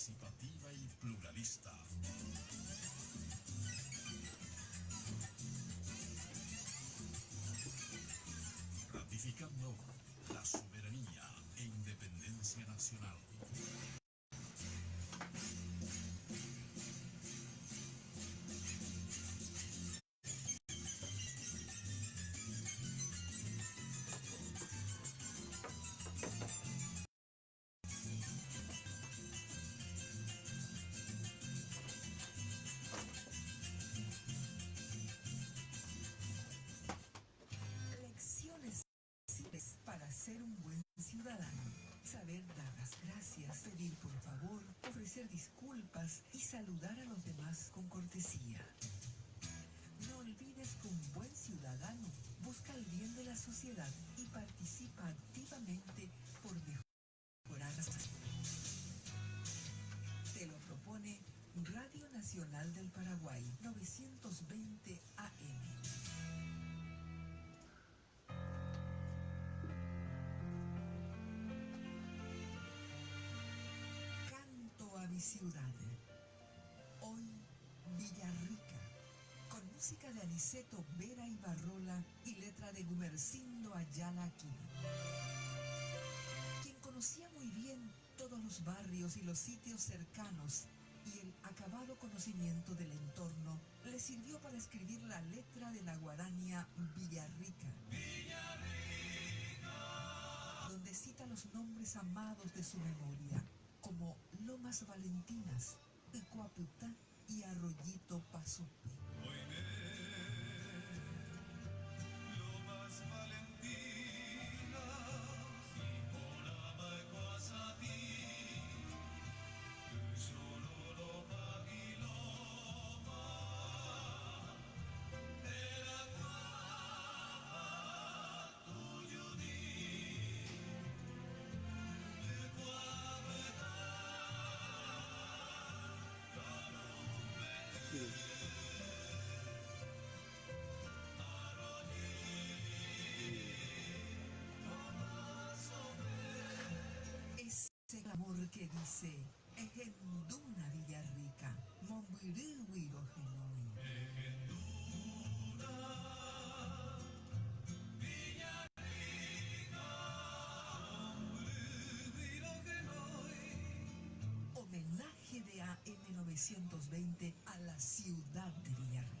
participativa y pluralista. Ratificando la soberanía e independencia nacional. Lecciones simples para ser un buen ciudadano. Saber dar las gracias, pedir por favor, ofrecer disculpas y saludar a los demás con cortesía. No olvides que un buen ciudadano busca el bien de la sociedad y participa activamente por mejorar las cosas. Te lo propone Radio Nacional del Paraguay, 920 AM. A mi ciudad. Hoy, Villarrica, con música de Aniceto Vera Ibarrola y letra de Gumersindo Ayala Aquino, quien conocía muy bien todos los barrios y los sitios cercanos, y el acabado conocimiento del entorno le sirvió para escribir la letra de la guarania Villarrica, donde cita los nombres amados de su memoria, como Lomas Valentinas, Coaputá y Arroyito Pasope. Lomas Valentinas y Polama Coazatí, Chororo Paguiloma, era Tuyudí, de Coapetá, Ese clamor que dice, Ejenduna Villarrica, Mombiruiro Genoi. Ejenduna Villarrica, Mombiruiro Genoi. Homenaje de AM 920 a la ciudad de Villarrica.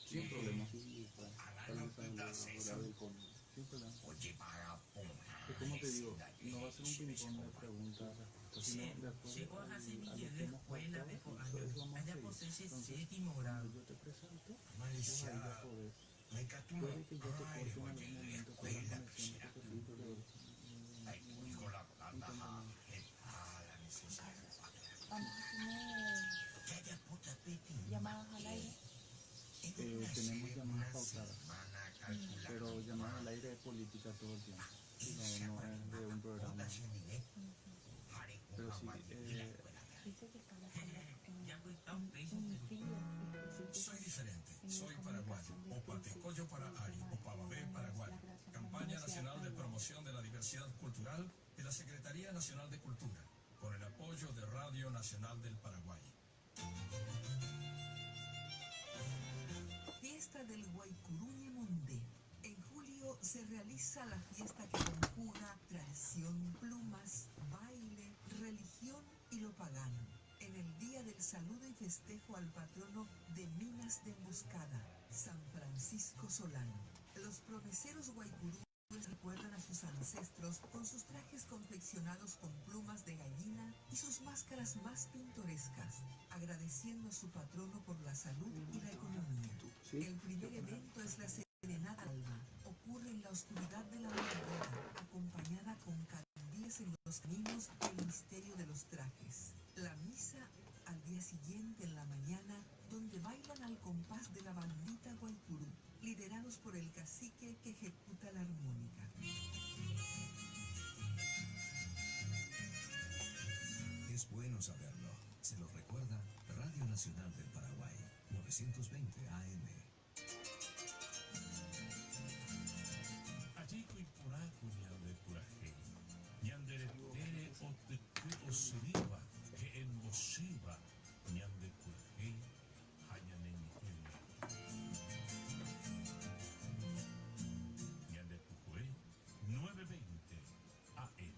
Sin problema. Oye, para como te digo, no va a ser un ping-pong de preguntas, respuestas, sino llegó a semilla de escuela de allá por ese séptimo grado. Yo te presento, Malicia, ahí ya podés. me cató Puede que yo te ay, corte en oye, algún la momento con la escuela, conexión que te di, pero ay, hijo, la planta, la necesidad. Vamos a tener Ya, puta, Peti. llamadas al aire. tenemos llamadas pautadas, pero llamadas al aire de política todo el tiempo, no es de un programa. Pero sí, Dice que estamos un Soy diferente, soy paraguayo, Opatecoyo para Ari, Opababé paraguayo. Campaña Nacional de Promoción de la Diversidad Cultural de la Secretaría Nacional de Cultura, con el apoyo de Radio Nacional del Paraguay. Fiesta del Guaycuruñe Mondé. En julio se realiza la fiesta que conjuga tradición, plumas, baile, religión y lo pagano. En el día del saludo y festejo al patrono de Minas de Emboscada, San Francisco Solano. Los promeseros guaycurúes recuerdan a sus ancestros con sus trajes confeccionados con plumas de gallina y sus máscaras más pintorescas, agradeciendo a su patrono por la salud y la economía. El primer evento es la Serenata Alba. Ocurre en la oscuridad de la madrugada, acompañada los niños el misterio de los trajes. La misa al día siguiente en la mañana, donde bailan al compás de la bandita Guaycurú, liderados por el cacique que ejecuta la armónica. Es bueno saberlo. Se lo recuerda Radio Nacional del Paraguay, 920 AM. Allí Cuipuraco, ñande Curajé, ñande Tere o te Osiriba, que en Boshiba, ñande Curajé, Hayanenjel. Ñande Pucué, 920 AM.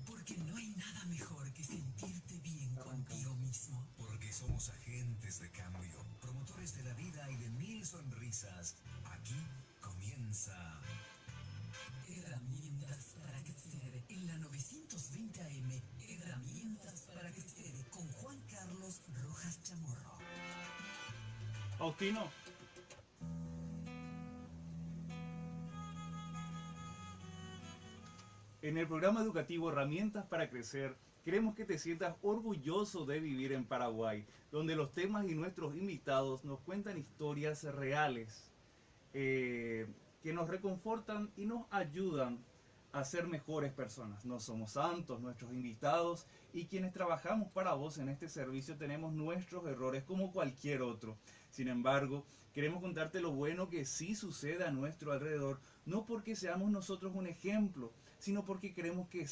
Porque no hay nada mejor que sentirte bien contigo mismo. Porque somos agentes de cambio, promotores de la vida y de mil sonrisas. Aquí comienza Herramientas para crecer en la 920 AM. Herramientas para crecer con Juan Carlos Rojas Chamorro. Faustino. En el programa educativo Herramientas para Crecer, queremos que te sientas orgulloso de vivir en Paraguay, donde los temas y nuestros invitados nos cuentan historias reales que nos reconfortan y nos ayudan a ser mejores personas. No somos santos, nuestros invitados y quienes trabajamos para vos en este servicio tenemos nuestros errores como cualquier otro. Sin embargo, queremos contarte lo bueno que sí sucede a nuestro alrededor, no porque seamos nosotros un ejemplo, sino porque queremos que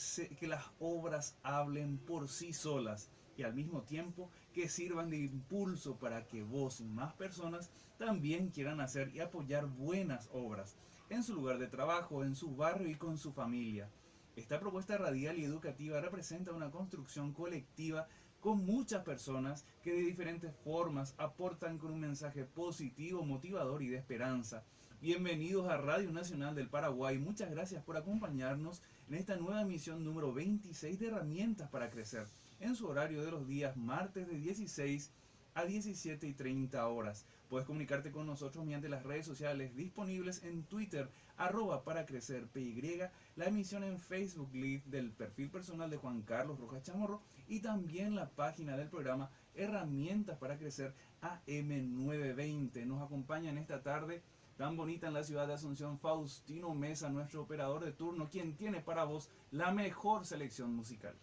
las obras hablen por sí solas y al mismo tiempo que sirvan de impulso para que vos y más personas también quieran hacer y apoyar buenas obras en su lugar de trabajo, en su barrio y con su familia. Esta propuesta radial y educativa representa una construcción colectiva con muchas personas que de diferentes formas aportan con un mensaje positivo, motivador y de esperanza. Bienvenidos a Radio Nacional del Paraguay. Muchas gracias por acompañarnos en esta nueva emisión número 26 de Herramientas para Crecer, en su horario de los días martes de 16 a 17:30 horas. Puedes comunicarte con nosotros mediante las redes sociales disponibles en Twitter, @paracrecerpy, la emisión en Facebook Live del perfil personal de Juan Carlos Rojas Chamorro y también la página del programa Herramientas para Crecer AM920. Nos acompaña en esta tarde tan bonita en la ciudad de Asunción Faustino Mesa, nuestro operador de turno, quien tiene para vos la mejor selección musical.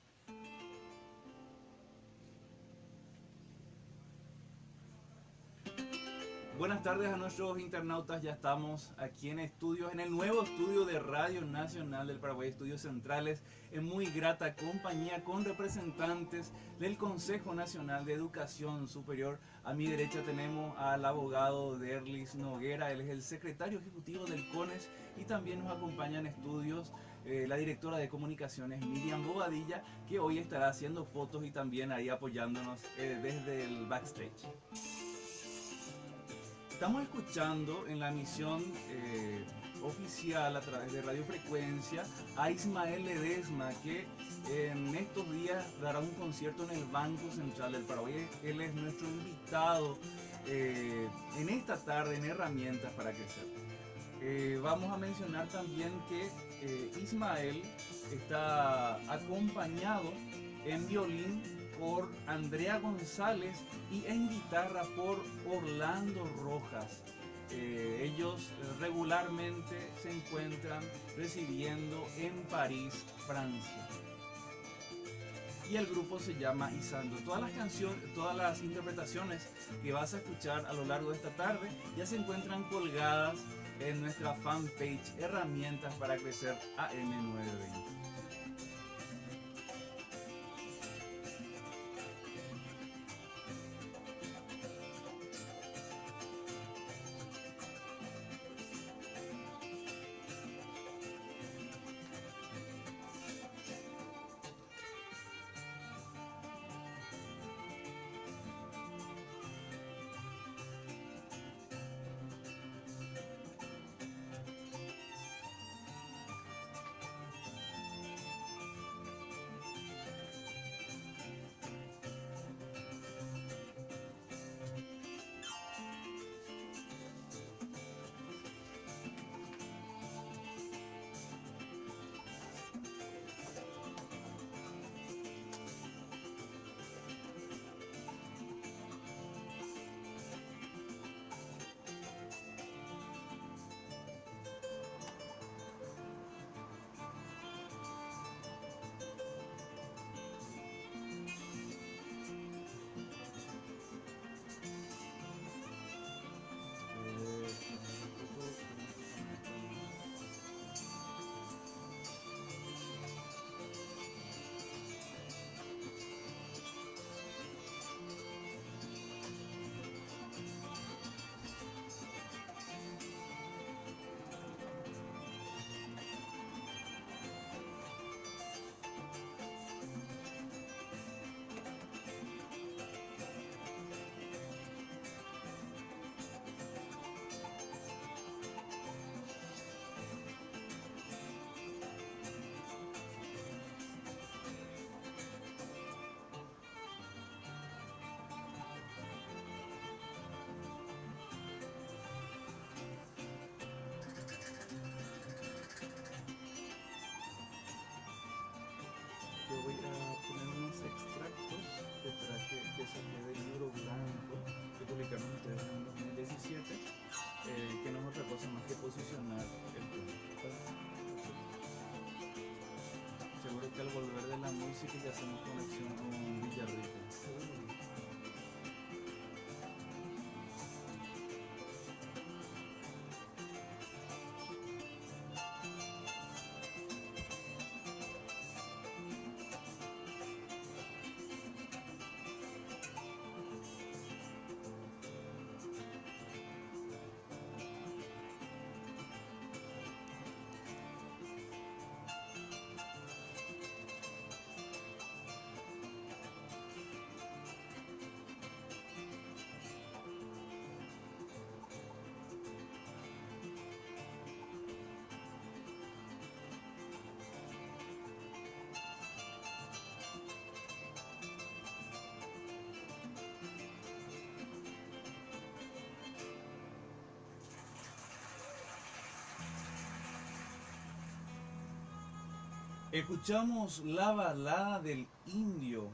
Buenas tardes a nuestros internautas, ya estamos aquí en estudios, en el nuevo estudio de Radio Nacional del Paraguay, Estudios Centrales, en muy grata compañía con representantes del Consejo Nacional de Educación Superior. A mi derecha tenemos al abogado Derlis Noguera, él es el secretario ejecutivo del CONES, y también nos acompaña en estudios la directora de comunicaciones Miriam Bobadilla, que hoy estará haciendo fotos y también ahí apoyándonos desde el backstage. Estamos escuchando en la emisión oficial a través de radiofrecuencia a Ismael Ledesma, que en estos días dará un concierto en el Banco Central del Paraguay. Él es nuestro invitado en esta tarde en Herramientas para Crecer. Vamos a mencionar también que Ismael está acompañado en violín por Andrea González y en guitarra por Orlando Rojas. Ellos regularmente se encuentran residiendo en París, Francia. Y el grupo se llama Isando. Todas las canciones, todas las interpretaciones que vas a escuchar a lo largo de esta tarde ya se encuentran colgadas en nuestra fanpage Herramientas para Crecer AM920. sí que ya hacemos conexión con Villarrica. Escuchamos la balada del indio,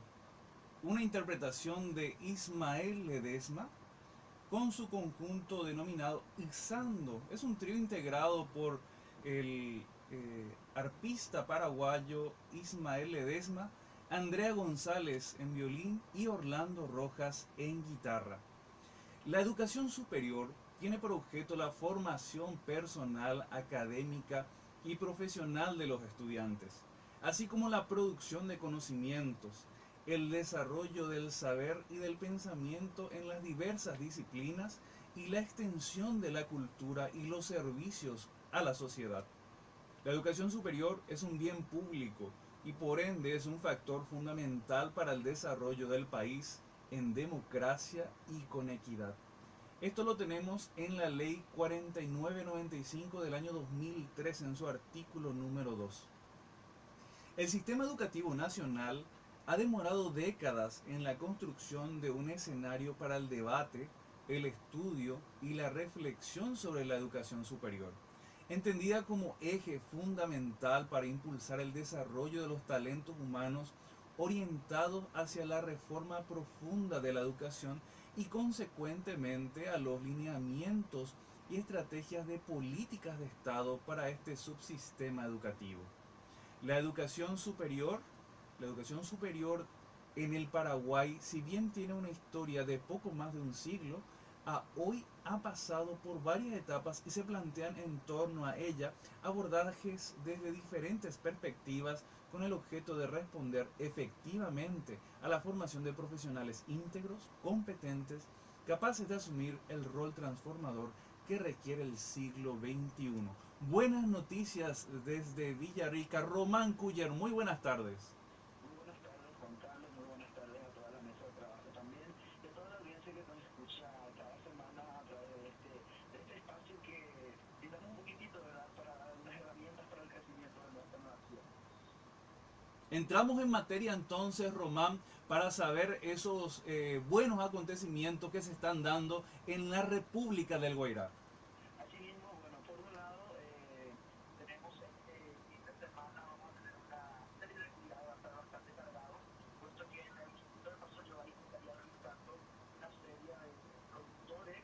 una interpretación de Ismael Ledesma con su conjunto denominado Izando. Es un trío integrado por el arpista paraguayo Ismael Ledesma, Andrea González en violín y Orlando Rojas en guitarra. La educación superior tiene por objeto la formación personal, académica y profesional de los estudiantes, así como la producción de conocimientos, el desarrollo del saber y del pensamiento en las diversas disciplinas y la extensión de la cultura y los servicios a la sociedad. La educación superior es un bien público y por ende es un factor fundamental para el desarrollo del país en democracia y con equidad. Esto lo tenemos en la Ley 4995 del año 2003 en su artículo número 2. El sistema educativo nacional ha demorado décadas en la construcción de un escenario para el debate, el estudio y la reflexión sobre la educación superior, entendida como eje fundamental para impulsar el desarrollo de los talentos humanos orientados hacia la reforma profunda de la educación y consecuentemente a los lineamientos y estrategias de políticas de Estado para este subsistema educativo. La educación superior en el Paraguay, si bien tiene una historia de poco más de un siglo, hoy ha pasado por varias etapas y se plantean en torno a ella abordajes desde diferentes perspectivas con el objeto de responder efectivamente a la formación de profesionales íntegros, competentes, capaces de asumir el rol transformador que requiere el siglo XXI. Buenas noticias desde Villarrica. Román Culler, muy buenas tardes. Muy buenas tardes, Juan Carlos. Muy buenas tardes a toda la mesa de trabajo también y a toda la audiencia que nos escucha cada semana a través de este espacio que brindamos un poquitito, ¿verdad?, para dar unas herramientas para el crecimiento de nuestra nación. Entramos en materia entonces, Román, para saber esos buenos acontecimientos que se están dando en la República del Guairá. Así mismo, bueno, por un lado, tenemos este fin de semana, vamos a tener una serie de actividades bastante cargados, puesto que en el Instituto de Paso Yoay estaría realizando una serie de productores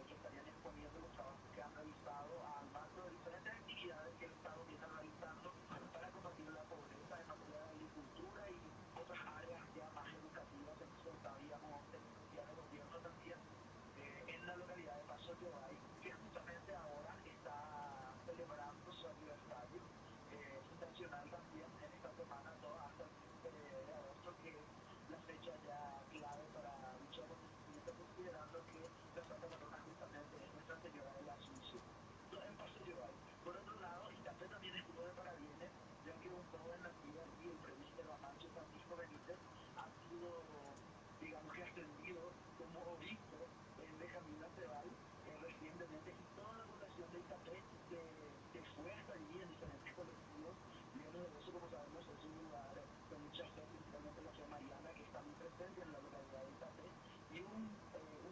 que estarían exponiendo los trabajos que han realizado al marco de diferentes actividades que el Estado viene realizando para combatir la pobreza en materia de agricultura y otras áreas ya más educativas. Entonces estaríamos en un día de gobierno también en la localidad de Paso Yoay, que justamente ahora está celebrando su aniversario. Es intencional también en esta semana, hasta el 15 de agosto, que es la fecha ya clave para luchar con el crecimiento, considerando que la Santa Patrona justamente es Nuestra Señora de la Asunción. En Paso Yoay. Por otro lado, Itapé también estuvo de parabienes, ya que un joven nacido aquí, el presbítero Amancio Francisco Benítez, ha sido, digamos que ascendido como obispo en Benjamín Laceval recientemente, y toda la población de Itapé que fue hasta allí en diferentes colectivos. Leones de Oso, como sabemos, es un lugar con mucha fe, principalmente la fe mariana, que está muy presente en la localidad de Itapé, y un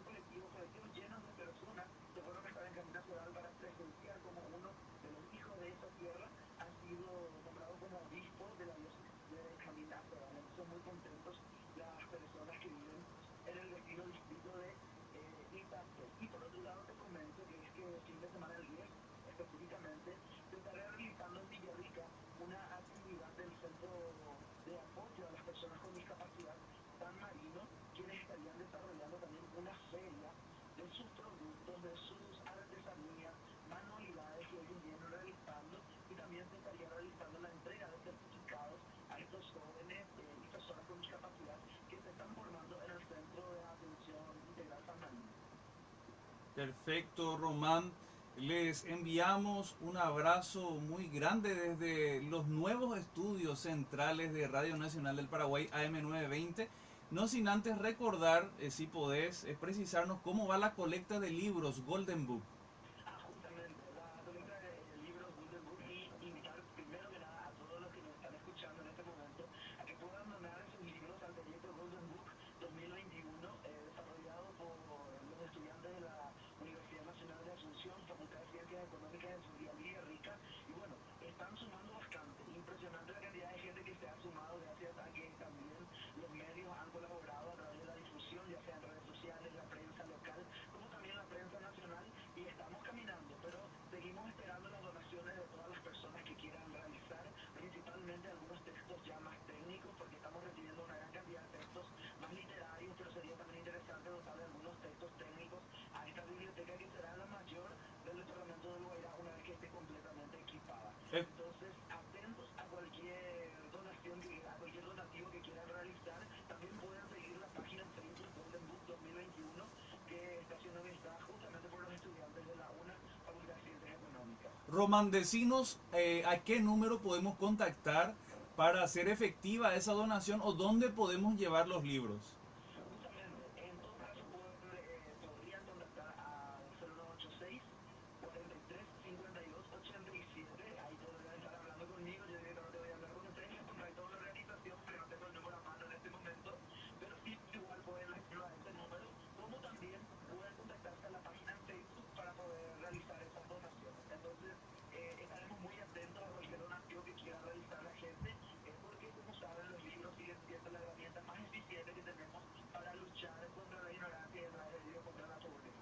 colectivo lleno de personas que fueron a estar en Camino Nacional para presenciar como uno de los hijos de esa tierra ha sido nombrado como obispo de la diócesis de Benjamín Nacional. Son muy contentos las personas que viven en el vecino distrito de Itapé. Y por otro lado te comento que es que el fin de semana del 10 específicamente se estará realizando en Villarrica una actividad del Centro de Apoyo a personas con discapacidad San Marino, quienes estarían desarrollando también una feria de sus productos, de sus artesanías, manualidades que ellos vienen realizando, y también se estaría realizando la entrega de certificados a estos jóvenes y personas con discapacidad que se están formando en el Centro de Atención Integral San Marino. Perfecto, Román. Les enviamos un abrazo muy grande desde los nuevos estudios centrales de Radio Nacional del Paraguay AM920. No sin antes recordar, si podés, precisarnos cómo va la colecta de libros Golden Book. Justamente, la colecta de libros Golden Book, y invitar primero que nada a todos los que nos están escuchando en este momento a que puedan donar sus libros al proyecto Golden Book 2021, desarrollado por los estudiantes de la Universidad Nacional de Asunción, Facultad de Ciencias Económicas de Florida Villarrica, y bueno, están sumando bastante, impresionante la cantidad de gente que se ha sumado gracias a que también los medios han colaborado a través de la difusión, ya sea en redes sociales, la prensa local, como también la prensa nacional, y estamos caminando, pero seguimos esperando las donaciones de todas las personas que quieran realizar, principalmente algunos textos ya más técnicos, porque estamos recibiendo una gran cantidad de textos más literarios, pero sería también interesante dotar de algunos textos técnicos a esta biblioteca, que será la mayor del departamento del Guairá una vez que esté completamente equipada. Entonces, atentos a cualquier donación, a cualquier donativo que quieran realizar. También pueden seguir la página en Facebook Golden Book 2021, que está siendo administrada justamente por los estudiantes de la UNA, Facultad de Ciencias Económicas. Román, decinos a qué número podemos contactar para hacer efectiva esa donación, o dónde podemos llevar los libros. Justamente, en todo caso podrían contactar al 0986 43 52 87. Ahí podrían estar hablando conmigo. Yo directamente voy a hablar con ustedes, les pondré toda la organización, pero no tengo el número a mano en este momento. Pero sí, igual pueden escribir a este número, como también pueden contactarse a la página en Facebook para poder realizar esas donaciones. Entonces, estaremos muy atentos a cualquier donación que quiera realizar la gente, porque como saben, los libros siguen siendo la herramienta más eficiente que tenemos para luchar contra la ignorancia y el desarrollo, contra la pobreza.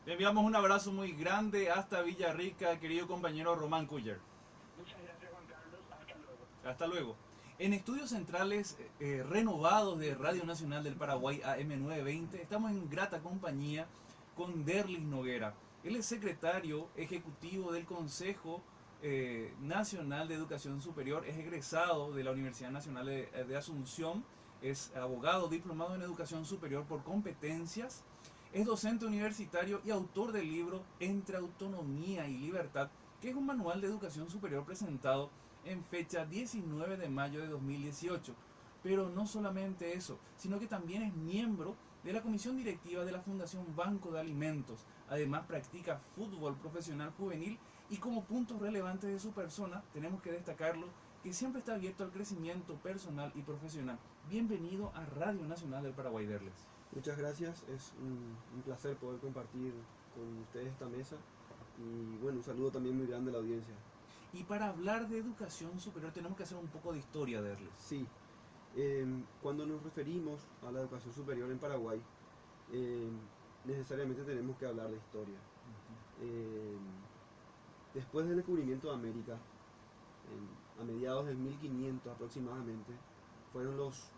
Le enviamos un abrazo muy grande hasta Villarrica, querido compañero Román Culler. Muchas gracias, Juan Carlos. Hasta luego. Hasta luego. En estudios centrales renovados de Radio Nacional del Paraguay AM920, estamos en grata compañía con Derlis Noguera. Él es secretario ejecutivo del Consejo Nacional de Educación Superior, es egresado de la Universidad Nacional de Asunción, es abogado diplomado en Educación Superior por competencias, es docente universitario y autor del libro Entre Autonomía y Libertad, que es un manual de educación superior presentado en fecha 19 de mayo de 2018. Pero no solamente eso, sino que también es miembro de la comisión directiva de la Fundación Banco de Alimentos. Además practica fútbol profesional juvenil, y como puntos relevantes de su persona tenemos que destacarlo, que siempre está abierto al crecimiento personal y profesional. Bienvenido a Radio Nacional del Paraguay, Derlis. Muchas gracias, es un placer poder compartir con ustedes esta mesa, y bueno, un saludo también muy grande a la audiencia. Y para hablar de educación superior tenemos que hacer un poco de historia, Derlis. Sí, cuando nos referimos a la educación superior en Paraguay, necesariamente tenemos que hablar de historia. Después del descubrimiento de América, a mediados del 1500 aproximadamente, fueron los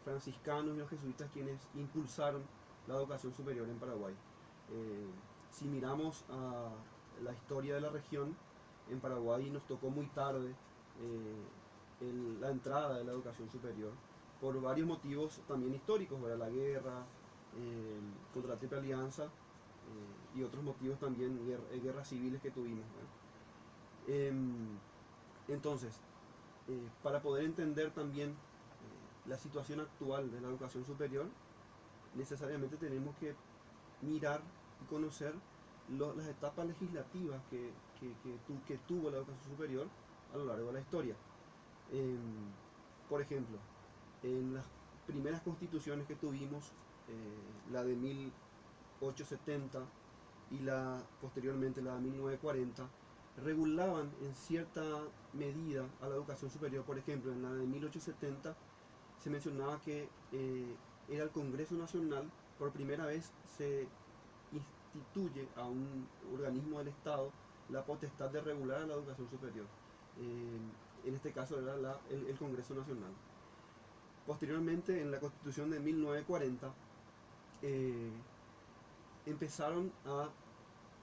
franciscanos y los jesuitas quienes impulsaron la educación superior en Paraguay. Si miramos a la historia de la región, en Paraguay nos tocó muy tarde la entrada de la educación superior, por varios motivos también históricos, ¿verdad? La guerra contra la Triple Alianza, y otros motivos también, guerras civiles que tuvimos, entonces, para poder entender también la situación actual de la educación superior, necesariamente tenemos que mirar y conocer las etapas legislativas que tuvo la educación superior a lo largo de la historia. Por ejemplo, en las primeras constituciones que tuvimos, la de 1870 y posteriormente la de 1940, regulaban en cierta medida a la educación superior. Por ejemplo, en la de 1870 se mencionaba que era el Congreso Nacional, por primera vez se instituye a un organismo del Estado la potestad de regular a la educación superior. En este caso era el Congreso Nacional. Posteriormente, en la Constitución de 1940, empezaron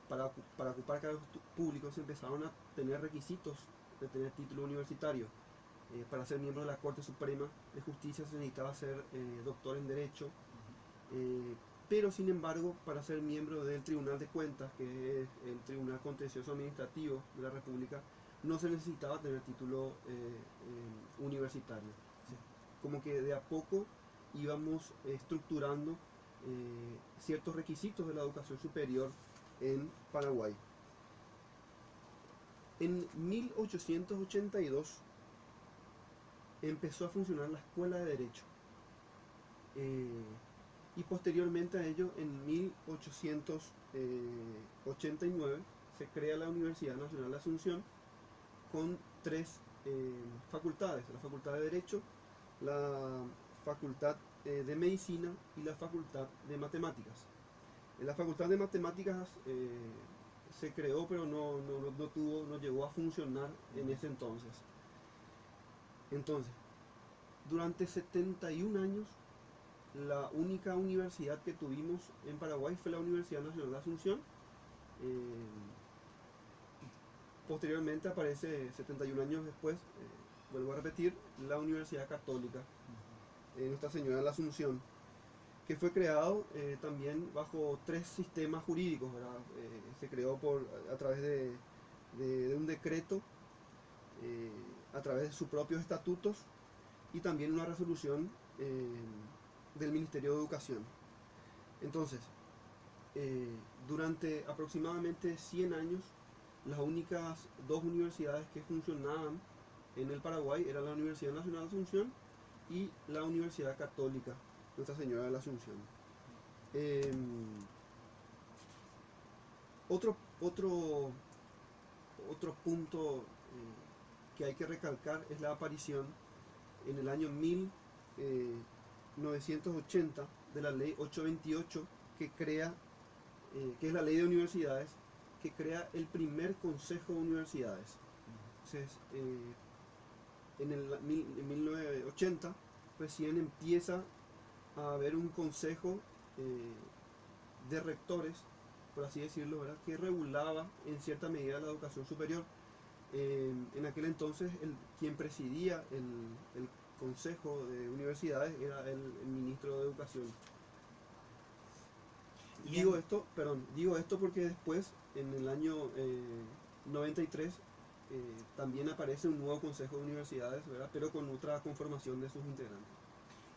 para ocupar cargos públicos, empezaron a tener requisitos de tener título universitario. Para ser miembro de la Corte Suprema de Justicia se necesitaba ser doctor en Derecho, pero sin embargo, para ser miembro del Tribunal de Cuentas, que es el Tribunal Contencioso Administrativo de la República, no se necesitaba tener título universitario. Como que de a poco íbamos estructurando ciertos requisitos de la educación superior en Paraguay. En 1882 empezó a funcionar la Escuela de Derecho, y posteriormente a ello, en 1889, se crea la Universidad Nacional de Asunción con tres facultades: la Facultad de Derecho, la Facultad de Medicina y la Facultad de Matemáticas. La Facultad de Matemáticas se creó, pero no llegó a funcionar en ese entonces. Entonces, durante 71 años, la única universidad que tuvimos en Paraguay fue la Universidad Nacional de Asunción. Posteriormente aparece, 71 años después, vuelvo a repetir, la Universidad Católica, Nuestra Señora de la Asunción, que fue creado también bajo tres sistemas jurídicos, ¿verdad? Se creó a través de un decreto, a través de sus propios estatutos y también una resolución del Ministerio de Educación. Entonces, durante aproximadamente 100 años, las únicas dos universidades que funcionaban en el Paraguay eran la Universidad Nacional de Asunción y la Universidad Católica Nuestra Señora de la Asunción. Otro punto que hay que recalcar es la aparición en el año 1980 de la Ley 828, que crea, que es la Ley de Universidades, que crea el primer Consejo de Universidades. Entonces, en 1980 recién empieza a haber un consejo de rectores, por así decirlo, ¿verdad?, que regulaba en cierta medida la educación superior. En aquel entonces quien presidía el Consejo de Universidades era el ministro de Educación. Digo esto porque después, en el año 93, también aparece un nuevo Consejo de Universidades, ¿verdad?, pero con otra conformación de sus integrantes.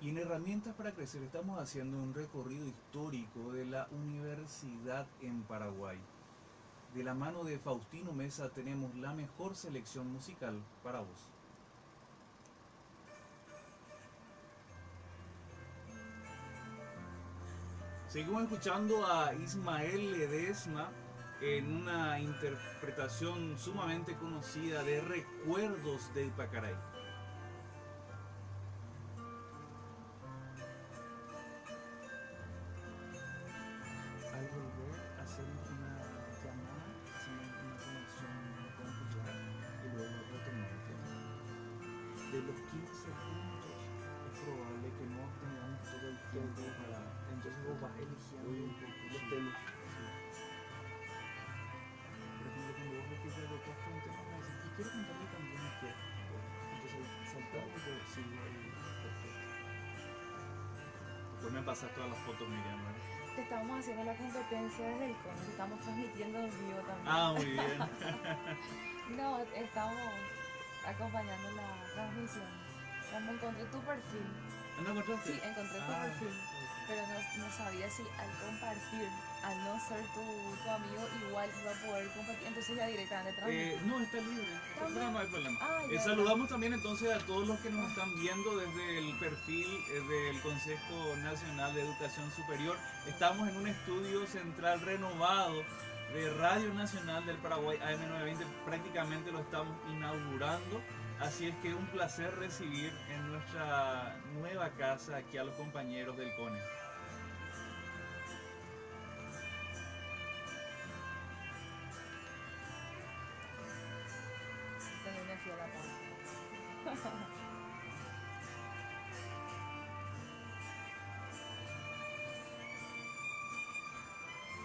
Y en Herramientas para Crecer estamos haciendo un recorrido histórico de la universidad en Paraguay. De la mano de Faustino Mesa tenemos la mejor selección musical para vos. Seguimos escuchando a Ismael Ledesma en una interpretación sumamente conocida de Recuerdos de Ipacaray. Al volver a hacer una llamada, hacemos una conexión con Pilar y luego retomamos el tema. De los 15 puntos es probable que no tengamos todo el tiempo para... Entonces vos vas eligiendo un poco los temas. Por ejemplo, cuando vos le pides propuesta un tema, me dicen, y quiero contarle también que... Entonces saltamos y yo sigo ahí. Perfecto. Después me pasas todas las fotos, Miriam, ¿verdad? Estamos haciendo la competencia desde el CONE, estamos transmitiendo en vivo también. Ah, muy bien. No, estamos acompañando la transmisión. Como encontré tu perfil. ¿No encontraste? Sí, encontré tu perfil, pero no sabía si al compartir, al no ser tu amigo, igual iba a poder compartir, entonces ya directamente transmitir. No, está libre, pero no hay problema. Saludamos también entonces a todos los que nos están viendo desde el perfil del Consejo Nacional de Educación Superior. Estamos en un estudio central renovado de Radio Nacional del Paraguay, AM920, prácticamente lo estamos inaugurando. Así es que un placer recibir en nuestra nueva casa aquí a los compañeros del CONE. También me fui a la paz.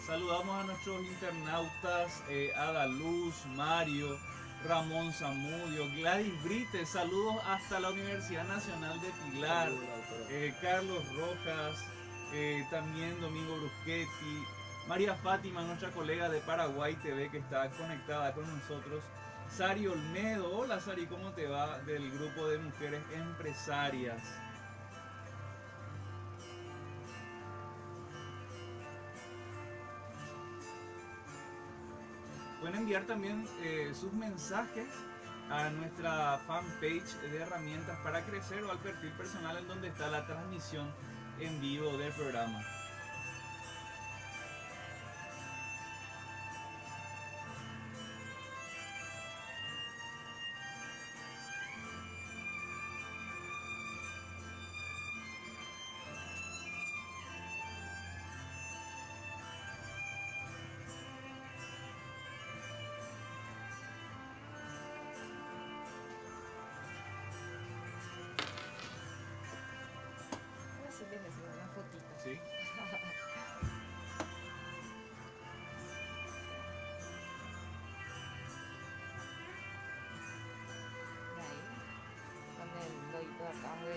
Saludamos a nuestros internautas, Adaluz, Mario, Ramón Zamudio, Gladys Brites, saludos hasta la Universidad Nacional de Pilar, Carlos Rojas, también Domingo Bruschetti, María Fátima, nuestra colega de Paraguay TV que está conectada con nosotros, Sari Olmedo, hola Sari, ¿cómo te va? Del grupo de mujeres empresarias. Pueden enviar también sus mensajes a nuestra fanpage de Herramientas para Crecer o al perfil personal en donde está la transmisión en vivo del programa. Una fotito. ¿Sí? Ahí, con el loito acá de...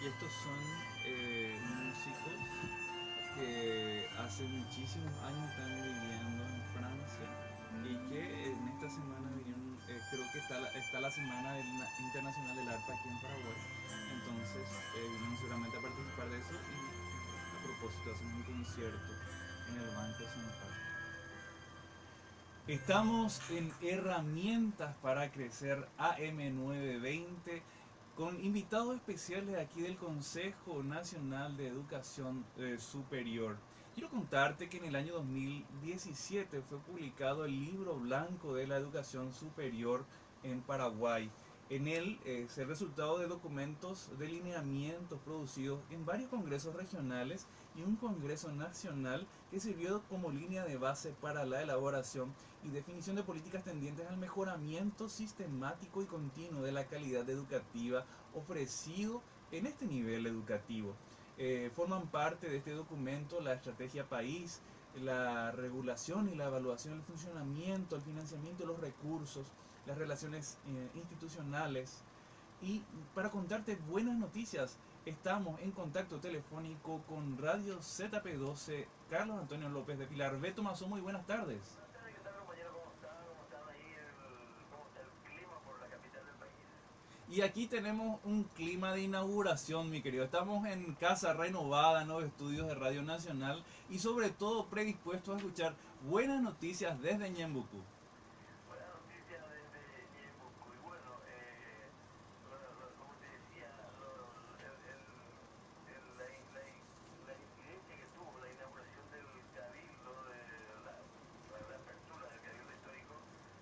Y estos son músicos que hace muchísimos años están viviendo en Francia y que en esta semana vinieron, creo que está la Semana Internacional del Arpa aquí en Paraguay, entonces vinieron seguramente a participar de eso y a propósito hacen un concierto en el Banco Central. Estamos en Herramientas para Crecer AM920 con invitados especiales aquí del Consejo Nacional de Educación Superior. Quiero contarte que en el año 2017 fue publicado el Libro Blanco de la Educación Superior en Paraguay. En él es el resultado de documentos de lineamientos producidos en varios congresos regionales y un congreso nacional que sirvió como línea de base para la elaboración y definición de políticas tendientes al mejoramiento sistemático y continuo de la calidad educativa ofrecido en este nivel educativo. Forman parte de este documento la estrategia país, la regulación y la evaluación del funcionamiento, el financiamiento de los recursos, las relaciones institucionales. Y para contarte buenas noticias, estamos en contacto telefónico con Radio ZP12, Carlos Antonio López de Pilar. Beto Mazó, muy buenas tardes. ¿Qué tal, compañero? ¿Cómo están? ¿Cómo están ahí? ¿Cómo está el clima por la capital del país? Y aquí tenemos un clima de inauguración, mi querido. Estamos en casa renovada, en los estudios de Radio Nacional y sobre todo predispuestos a escuchar buenas noticias desde Ñembucú. Buenas noticias desde Ñembucú. Y bueno, como te decía, la incidencia que tuvo la inauguración del Cabildo, de la apertura del Cabildo Histórico,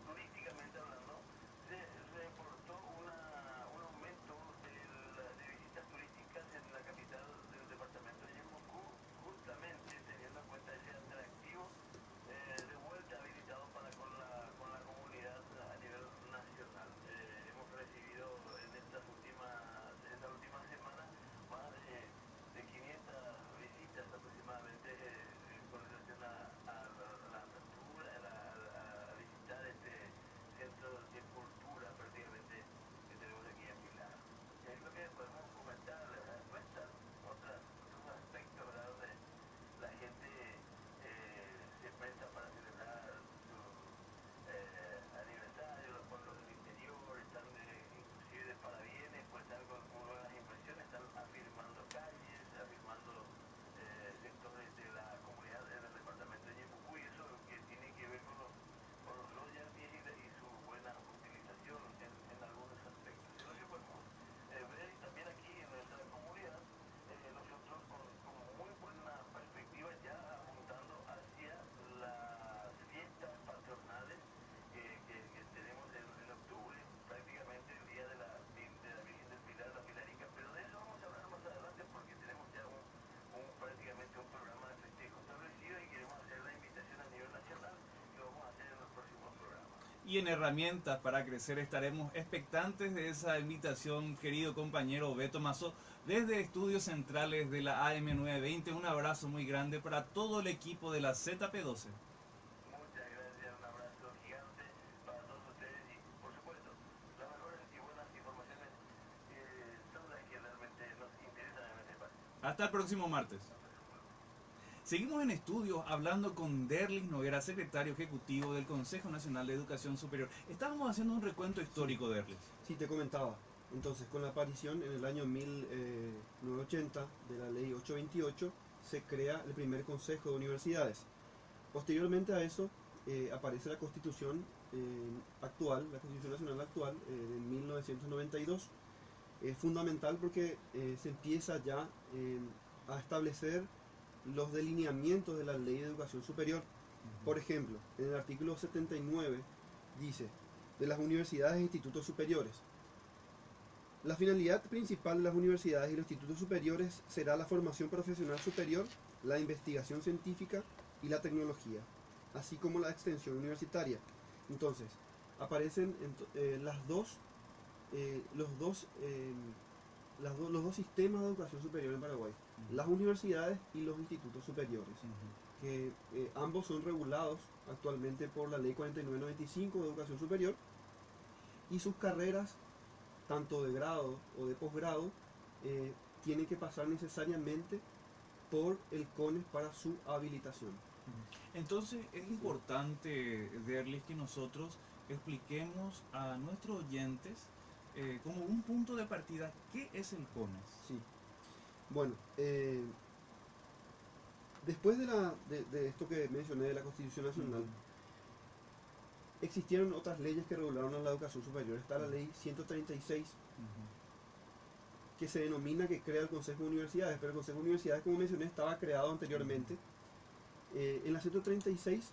turísticamente hablando, se reportó un aumento de visitas turísticas en la capital del departamento de Ñembucú, justamente teniendo en cuenta ese atractivo de vuelta habilitado para con la y en herramientas para crecer. Estaremos expectantes de esa invitación, querido compañero Beto Mazo, desde Estudios Centrales de la AM920. Un abrazo muy grande para todo el equipo de la ZP12. Muchas gracias, un abrazo gigante para todos ustedes y, por supuesto, las mejores y buenas informaciones son las que realmente nos interesan en este espacio. Hasta el próximo martes. Seguimos en estudios hablando con Derlis Noguera, secretario ejecutivo del Consejo Nacional de Educación Superior. Estábamos haciendo un recuento histórico, Derlis. Sí, te comentaba. Entonces, con la aparición en el año 1980 de la ley 828, se crea el primer Consejo de Universidades. Posteriormente a eso, aparece la Constitución actual, la Constitución Nacional actual, de 1992. Es fundamental porque se empieza ya a establecer los delineamientos de la Ley de Educación Superior. Por ejemplo, en el artículo 79 dice, de las universidades e institutos superiores. La finalidad principal de las universidades y los institutos superiores será la formación profesional superior, la investigación científica y la tecnología, así como la extensión universitaria. Entonces, aparecen los dos sistemas de educación superior en Paraguay, las universidades y los institutos superiores, que ambos son regulados actualmente por la ley 4995 de educación superior, y sus carreras, tanto de grado o de posgrado, tienen que pasar necesariamente por el CONES para su habilitación. Entonces es importante, Derlis, que nosotros expliquemos a nuestros oyentes como un punto de partida qué es el CONES. Sí. Bueno, después de esto que mencioné de la Constitución Nacional, existieron otras leyes que regularon a la educación superior. Está la ley 136, que se denomina, que crea el Consejo de Universidades, pero el Consejo de Universidades, como mencioné, estaba creado anteriormente. En la 136,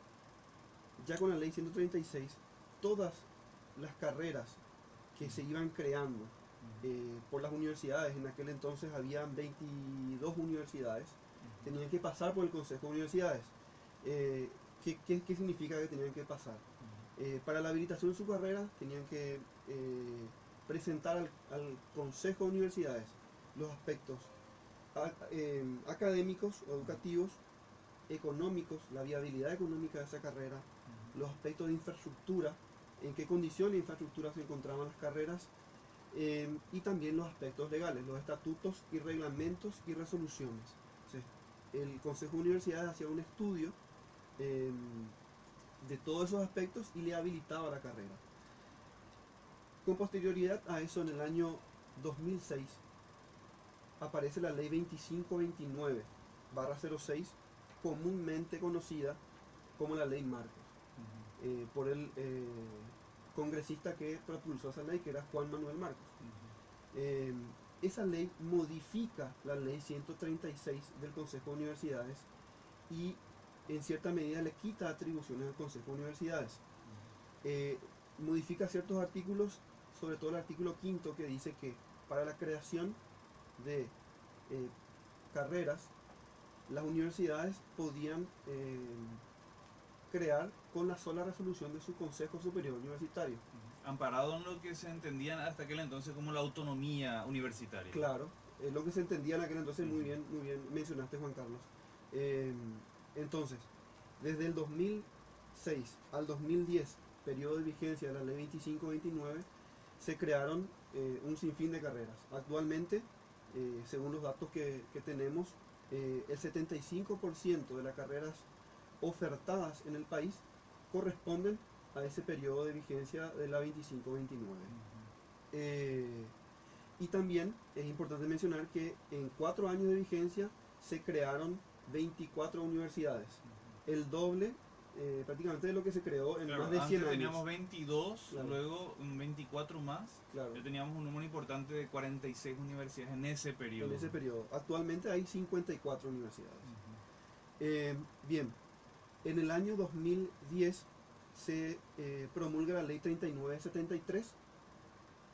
ya con la ley 136, todas las carreras que se iban creando por las universidades, en aquel entonces habían 22 universidades, tenían que pasar por el Consejo de Universidades. ¿Qué significa que tenían que pasar? Para la habilitación de su carrera tenían que presentar al Consejo de Universidades los aspectos académicos o educativos, económicos, la viabilidad económica de esa carrera, los aspectos de infraestructura, en qué condiciones de infraestructura se encontraban las carreras, y también los aspectos legales, los estatutos y reglamentos y resoluciones. Entonces, el Consejo de Universidades hacía un estudio de todos esos aspectos y le habilitaba la carrera. Con posterioridad a eso, en el año 2006, aparece la ley 2529/06, comúnmente conocida como la ley Marcos, por el congresista que propulsó esa ley, que era Juan Manuel Marcos. Esa ley modifica la ley 136 del Consejo de Universidades y en cierta medida le quita atribuciones al Consejo de Universidades. Modifica ciertos artículos, sobre todo el artículo 5, que dice que para la creación de carreras, las universidades podían crear con la sola resolución de su Consejo Superior Universitario. Amparado en lo que se entendía hasta aquel entonces como la autonomía universitaria. Claro, es lo que se entendía en aquel entonces. Muy bien mencionaste, Juan Carlos. Entonces, desde el 2006 al 2010, periodo de vigencia de la ley 2529, se crearon un sinfín de carreras. Actualmente, según los datos que tenemos, el 75% de las carreras ofertadas en el país corresponden a ese periodo de vigencia de la 2529. Y también es importante mencionar que en 4 años de vigencia se crearon 24 universidades, el doble prácticamente de lo que se creó en más de 100 años. Teníamos 22, claro. Luego 24 más, claro. Ya teníamos un número importante de 46 universidades en ese periodo. En ese periodo. Actualmente hay 54 universidades. Bien, en el año 2010 se promulga la ley 3973,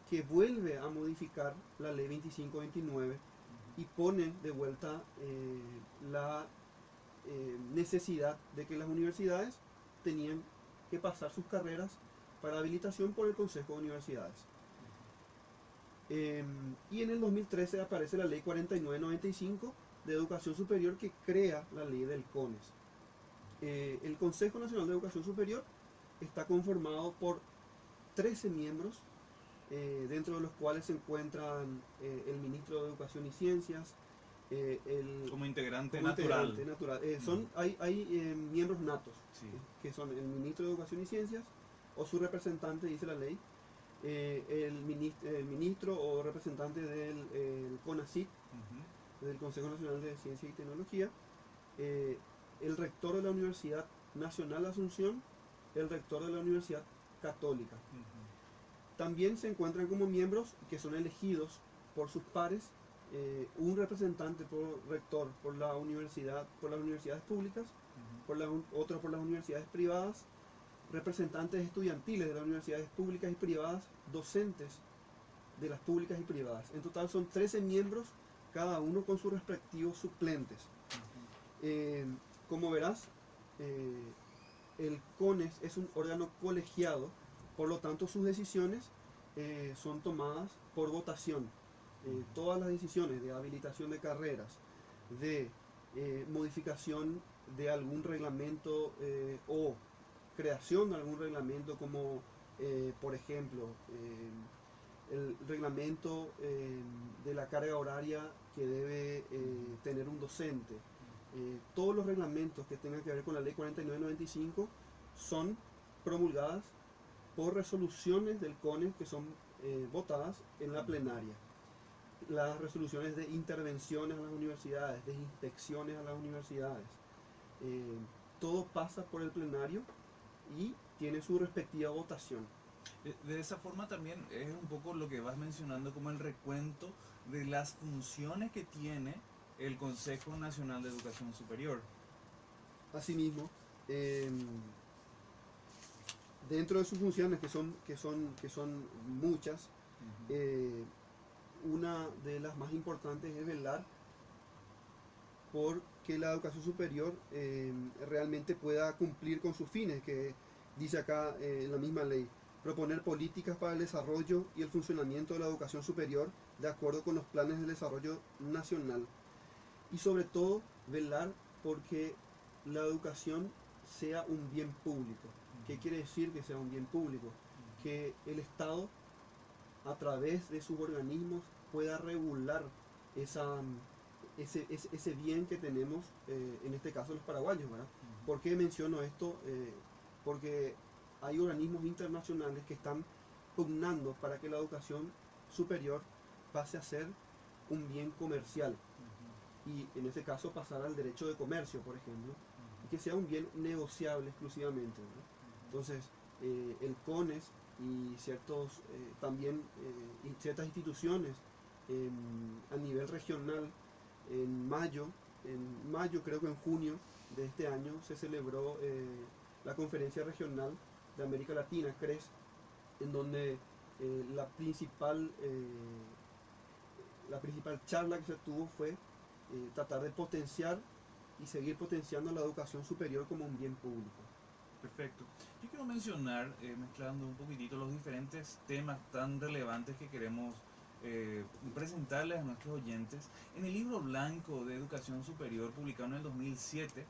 que vuelve a modificar la ley 2529 y pone de vuelta la necesidad de que las universidades tenían que pasar sus carreras para habilitación por el Consejo de Universidades. Y en el 2013 aparece la Ley 4995 de Educación Superior, que crea la ley del CONES. El Consejo Nacional de Educación Superior está conformado por 13 miembros, dentro de los cuales se encuentran el ministro de Educación y Ciencias, como integrante como natural. integrante natural. Hay miembros natos, Sí. que son el ministro de Educación y Ciencias, o su representante, dice la ley, el ministro o representante del CONACYT, Ujú. del Consejo Nacional de Ciencia y Tecnología, el rector de la Universidad Nacional de Asunción, el rector de la Universidad Católica. Ujú. También se encuentran como miembros que son elegidos por sus pares, un representante por rector por la universidad, por las universidades públicas, Ujú. otro por las universidades privadas, representantes estudiantiles de las universidades públicas y privadas, docentes de las públicas y privadas. En total son 13 miembros, cada uno con sus respectivos suplentes. Como verás, el CONES es un órgano colegiado, por lo tanto sus decisiones son tomadas por votación. Todas las decisiones de habilitación de carreras, de modificación de algún reglamento o creación de algún reglamento, como por ejemplo el reglamento de la carga horaria que debe tener un docente. Todos los reglamentos que tengan que ver con la ley 4995 son promulgadas por resoluciones del CONES, que son votadas en la plenaria. Las resoluciones de intervenciones a las universidades, de inspecciones a las universidades, todo pasa por el plenario y tiene su respectiva votación. De esa forma también es un poco lo que vas mencionando como el recuento de las funciones que tiene el Consejo Nacional de Educación Superior. Asimismo, dentro de sus funciones, que son muchas, una de las más importantes es velar por que la educación superior realmente pueda cumplir con sus fines, que dice acá en la misma ley: proponer políticas para el desarrollo y el funcionamiento de la educación superior de acuerdo con los planes de desarrollo nacional, y sobre todo velar porque la educación sea un bien público. ¿Qué quiere decir que sea un bien público? Que el Estado, a través de sus organismos, pueda regular ese bien que tenemos, en este caso los paraguayos, ¿verdad? ¿Por qué menciono esto? Porque hay organismos internacionales que están pugnando para que la educación superior pase a ser un bien comercial, y en ese caso pasar al derecho de comercio, por ejemplo, y que sea un bien negociable exclusivamente, ¿no? Entonces, el CONES y también ciertas instituciones a nivel regional, en mayo, creo que en junio de este año, se celebró la conferencia regional de América Latina, CRES, en donde la principal charla que se tuvo fue tratar de potenciar y seguir potenciando la educación superior como un bien público. Perfecto. Yo quiero mencionar, mezclando un poquitito los diferentes temas tan relevantes que queremos presentarles a nuestros oyentes. En el libro blanco de Educación Superior, publicado en el 2007,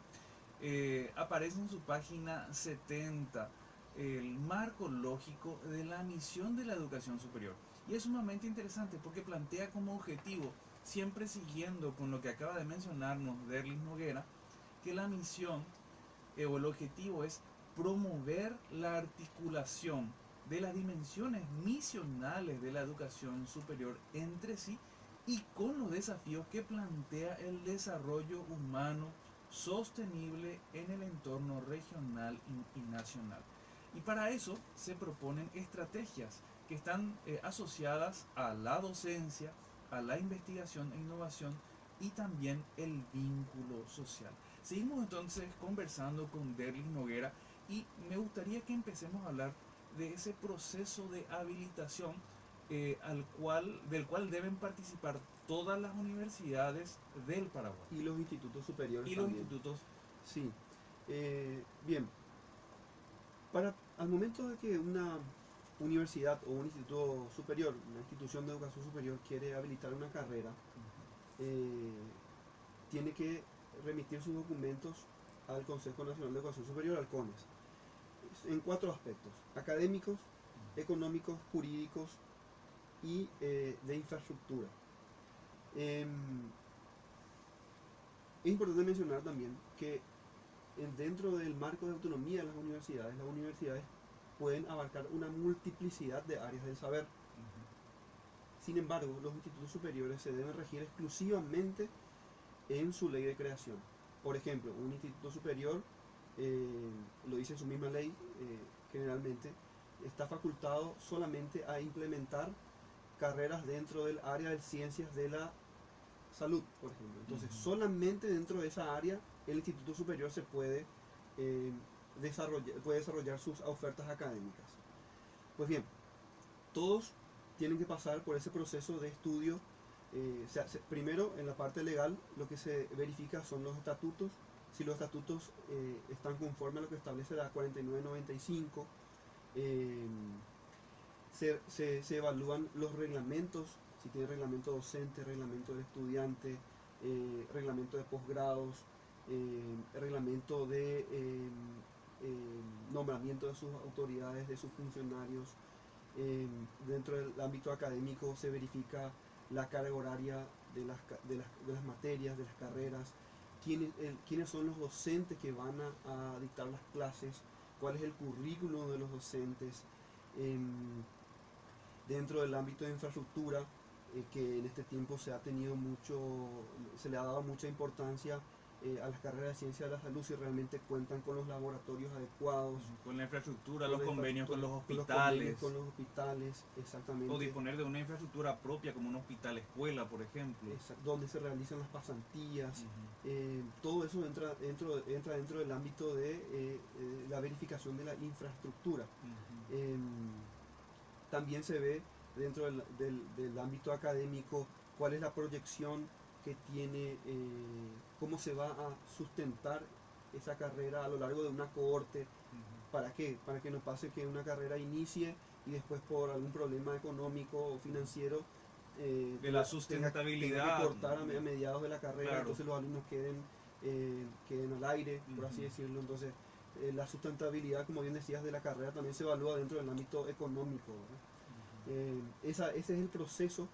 aparece en su página 70 el marco lógico de la misión de la educación superior. Y es sumamente interesante porque plantea como objetivo, siempre siguiendo con lo que acaba de mencionarnos Derlis Noguera, que la misión o el objetivo es promover la articulación de las dimensiones misionales de la educación superior entre sí y con los desafíos que plantea el desarrollo humano sostenible en el entorno regional y nacional. Y para eso se proponen estrategias que están asociadas a la docencia, a la investigación e innovación y también el vínculo social. Seguimos entonces conversando con Derlis Noguera y me gustaría que empecemos a hablar de ese proceso de habilitación del cual deben participar todas las universidades del Paraguay. Y los institutos superiores y también. Los institutos. Sí. Bien. Para al momento de que una universidad o un instituto superior, una institución de educación superior quiere habilitar una carrera, tiene que remitir sus documentos al Consejo Nacional de Educación Superior, al CONES, en 4 aspectos: académicos, económicos, jurídicos y de infraestructura. Es importante mencionar también que dentro del marco de autonomía de las universidades pueden abarcar una multiplicidad de áreas del saber. Sin embargo, los institutos superiores se deben regir exclusivamente en su ley de creación. Por ejemplo, un instituto superior, lo dice su misma ley, generalmente, está facultado solamente a implementar carreras dentro del área de ciencias de la salud, por ejemplo. Entonces, solamente dentro de esa área el instituto superior se puede desarrollar sus ofertas académicas. Pues bien, todos tienen que pasar por ese proceso de estudio. Primero, en la parte legal, lo que se verifica son los estatutos. Si los estatutos están conformes a lo que establece la 4995, se evalúan los reglamentos, si tiene reglamento docente, reglamento del estudiante, reglamento de posgrados, reglamento de nombramiento de sus autoridades, de sus funcionarios. Dentro del ámbito académico se verifica la carga horaria de las materias, de las carreras, quiénes son los docentes que van a dictar las clases, cuál es el currículo de los docentes. Dentro del ámbito de infraestructura, que en este tiempo se le ha dado mucha importancia a las carreras de ciencia de la salud, si realmente cuentan con los laboratorios adecuados, con la infraestructura, con los la convenios con los infraestructura, hospitales, con los hospitales, exactamente, o disponer de una infraestructura propia como un hospital escuela, por ejemplo, donde se realizan las pasantías. Todo eso entra dentro del ámbito de la verificación de la infraestructura. También se ve dentro del ámbito académico cuál es la proyección que tiene, cómo se va a sustentar esa carrera a lo largo de una cohorte. ¿Para qué? Para que no pase que una carrera inicie y después por algún problema económico o financiero de la sustentabilidad, tenga que cortar a mediados de la carrera, claro. Entonces los alumnos queden al aire, por así decirlo. Entonces la sustentabilidad, como bien decías, de la carrera también se evalúa dentro del ámbito económico, ese es el proceso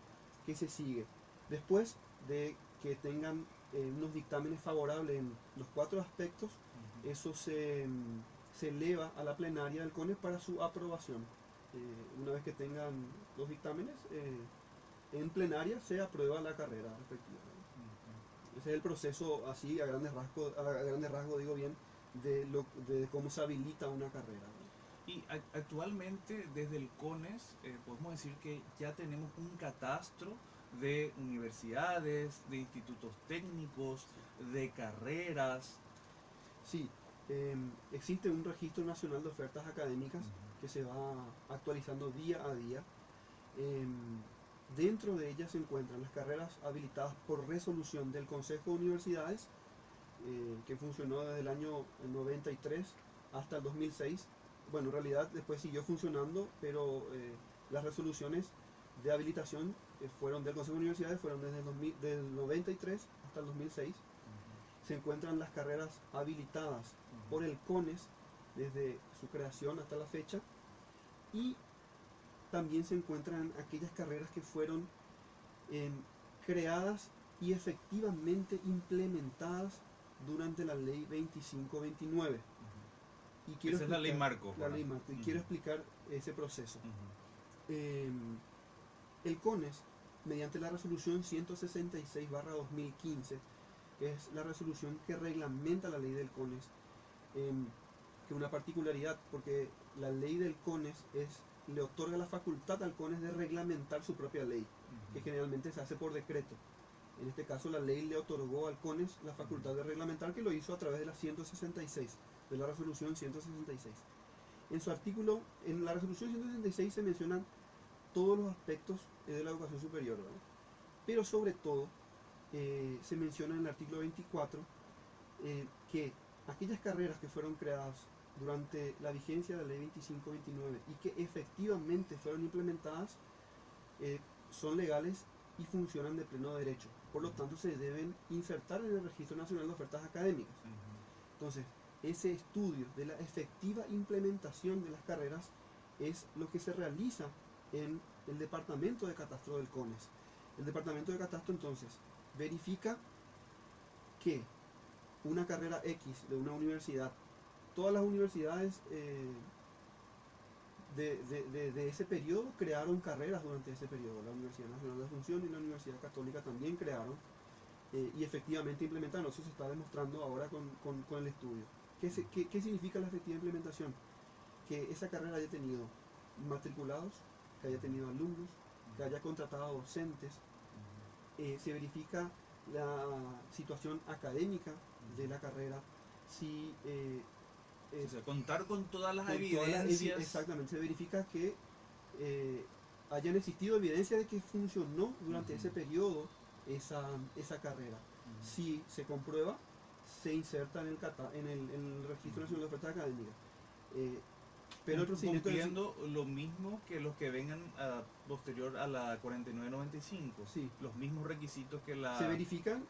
que se sigue. Después de que tengan unos dictámenes favorables en los 4 aspectos, eso se eleva a la plenaria del CONES para su aprobación. Una vez que tengan los dictámenes, en plenaria se aprueba la carrera respectiva. Ese es el proceso, así a grandes rasgos digo bien, de cómo se habilita una carrera. Y actualmente desde el CONES podemos decir que ya tenemos un catastro de universidades, de institutos técnicos, de carreras. Sí, existe un registro nacional de ofertas académicas que se va actualizando día a día. Dentro de ellas se encuentran las carreras habilitadas por resolución del Consejo de Universidades, que funcionó desde el año 93 hasta el 2006. Bueno, en realidad después siguió funcionando, pero las resoluciones de habilitación fueron del Consejo de Universidades, fueron desde el 93 hasta el 2006. Se encuentran las carreras habilitadas por el CONES desde su creación hasta la fecha, y también se encuentran aquellas carreras que fueron creadas y efectivamente implementadas durante la ley 2529. Y esa es la ley marco. La ley marco, y quiero explicar ese proceso. El CONES, mediante la resolución 166/2015, que es la resolución que reglamenta la ley del CONES, que una particularidad, porque la ley del CONES le otorga la facultad al CONES de reglamentar su propia ley, que generalmente se hace por decreto. En este caso, la ley le otorgó al CONES la facultad de reglamentar, que lo hizo a través de la 166, de la resolución 166. En la resolución 166 se mencionan todos los aspectos de la educación superior, ¿verdad? Pero sobre todo se menciona en el artículo 24 que aquellas carreras que fueron creadas durante la vigencia de la ley 2529 y que efectivamente fueron implementadas, son legales y funcionan de pleno derecho. Por lo tanto, se deben insertar en el Registro Nacional de Ofertas Académicas. Entonces, ese estudio de la efectiva implementación de las carreras es lo que se realiza en el Departamento de Catastro del CONES. El Departamento de Catastro, entonces, verifica que una carrera X de una universidad, todas las universidades de ese periodo crearon carreras durante ese periodo. La Universidad Nacional de Asunción y la Universidad Católica también crearon y efectivamente implementaron. Eso se está demostrando ahora con el estudio. ¿Qué significa la efectiva implementación? Que esa carrera haya tenido matriculados, que haya tenido alumnos, que haya contratado docentes. Se verifica la situación académica de la carrera, si o sea, contar con todas las con evidencias. Exactamente, se verifica que hayan existido evidencia de que funcionó durante ese periodo esa carrera. Si se comprueba, se inserta en el Registro Nacional de Ofertas Académicas. Pero el procedimiento cumpliendo lo mismo que los que vengan posterior a la 4995. Sí. Los mismos requisitos que la... Se verifican,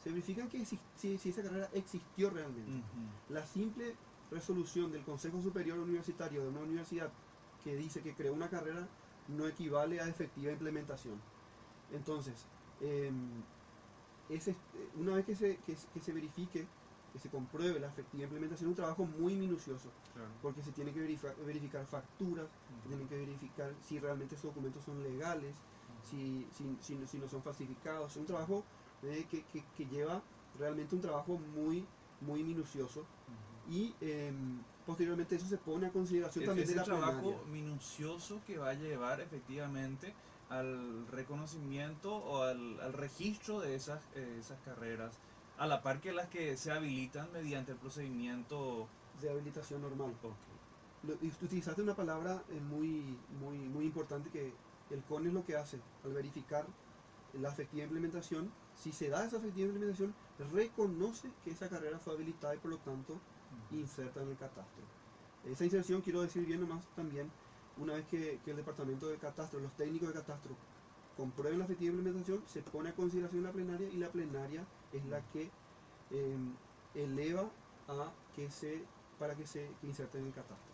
se verifican que si esa carrera existió realmente. La simple resolución del Consejo Superior Universitario de una universidad que dice que creó una carrera no equivale a efectiva implementación. Entonces, una vez que se verifique, que se compruebe la efectiva implementación, es un trabajo muy minucioso, Claro. porque se tiene que verificar facturas, se tienen que verificar si realmente esos documentos son legales, si no son falsificados. Es un trabajo que lleva realmente un trabajo muy, muy minucioso. Y posteriormente eso se pone a consideración también de la trabajo plenaria. minucioso que va a llevar efectivamente al reconocimiento o al registro de esas carreras, a la par que las que se habilitan mediante el procedimiento De habilitación normal. Okay. Utilizaste una palabra muy, muy, muy importante, que el CONES lo que hace al verificar la efectiva implementación, si se da esa efectiva implementación, reconoce que esa carrera fue habilitada y por lo tanto inserta en el catastro. Esa inserción, quiero decir bien nomás también, una vez que el departamento de catastro, los técnicos de catastro comprueben la efectiva implementación, se pone a consideración la plenaria y la plenaria es la que eleva para que se inserte en el catastro.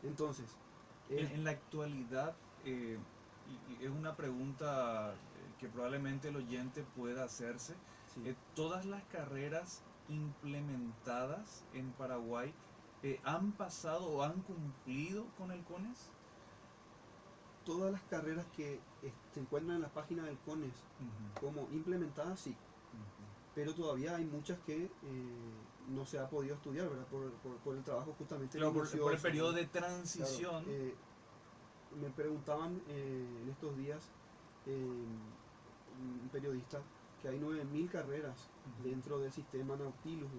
Entonces, en la actualidad, y es una pregunta que probablemente el oyente pueda hacerse, sí. ¿Todas las carreras implementadas en Paraguay han pasado o han cumplido con el CONES? Todas las carreras que se encuentran en la página del CONES como implementadas, sí. Pero todavía hay muchas que no se ha podido estudiar, ¿verdad? Por el trabajo justamente Claro, por el periodo ¿no? de transición. Claro, me preguntaban en estos días un periodista que hay 9.000 carreras dentro del sistema Nautilus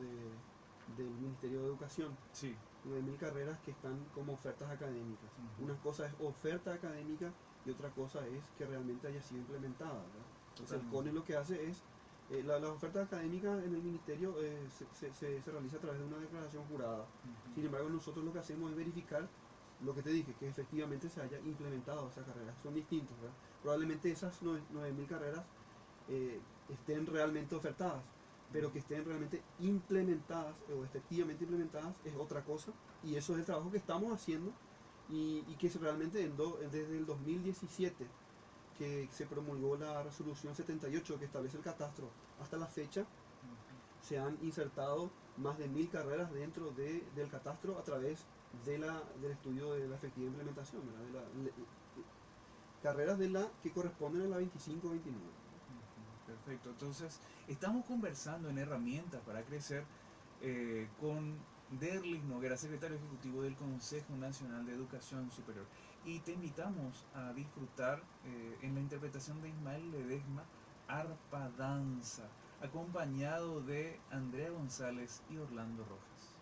del Ministerio de Educación. Sí. 9.000 carreras que están como ofertas académicas. Una cosa es oferta académica y otra cosa es que realmente haya sido implementada, ¿verdad? Entonces el CONES lo que hace es, las ofertas académicas en el ministerio se realiza a través de una declaración jurada. Sin embargo, nosotros lo que hacemos es verificar lo que te dije, que efectivamente se haya implementado esa carrera. Son distintos, ¿verdad? Probablemente esas 9.000 carreras estén realmente ofertadas, pero que estén realmente implementadas o efectivamente implementadas es otra cosa, y eso es el trabajo que estamos haciendo y que realmente desde el 2017 que se promulgó la resolución 78 que establece el catastro hasta la fecha, se han insertado más de 1.000 carreras dentro del catastro a través del estudio de la efectiva implementación, ¿verdad? Carreras que corresponden a la 25-29. Perfecto, entonces estamos conversando en herramientas para crecer con Derlis Noguera, secretario ejecutivo del Consejo Nacional de Educación Superior, y te invitamos a disfrutar en la interpretación de Ismael Ledesma, Arpa Danza, acompañado de Andrea González y Orlando Rojas.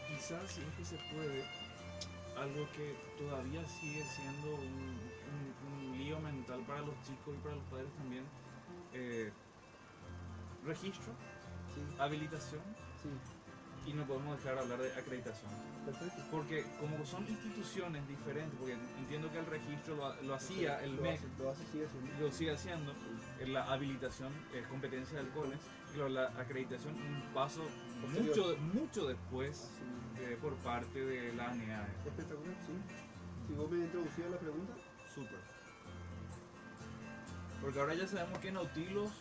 Quizás, si es que se puede, algo que todavía sigue siendo un lío mental para los chicos y para los padres también. Registro, Sí, habilitación, sí, y no podemos dejar de hablar de acreditación. perfecto. Porque como son instituciones diferentes, porque entiendo que el registro lo hacía el Lo MEC, hace- Lo hace, sigue haciendo. lo sigue haciendo, la habilitación es competencia del CONES, pero la acreditación un paso Posterior. mucho después Así mismo. por parte de la ANEAE. Espectacular, sí. Si vos me introducías la pregunta, Súper. Porque ahora ya sabemos que Nautilus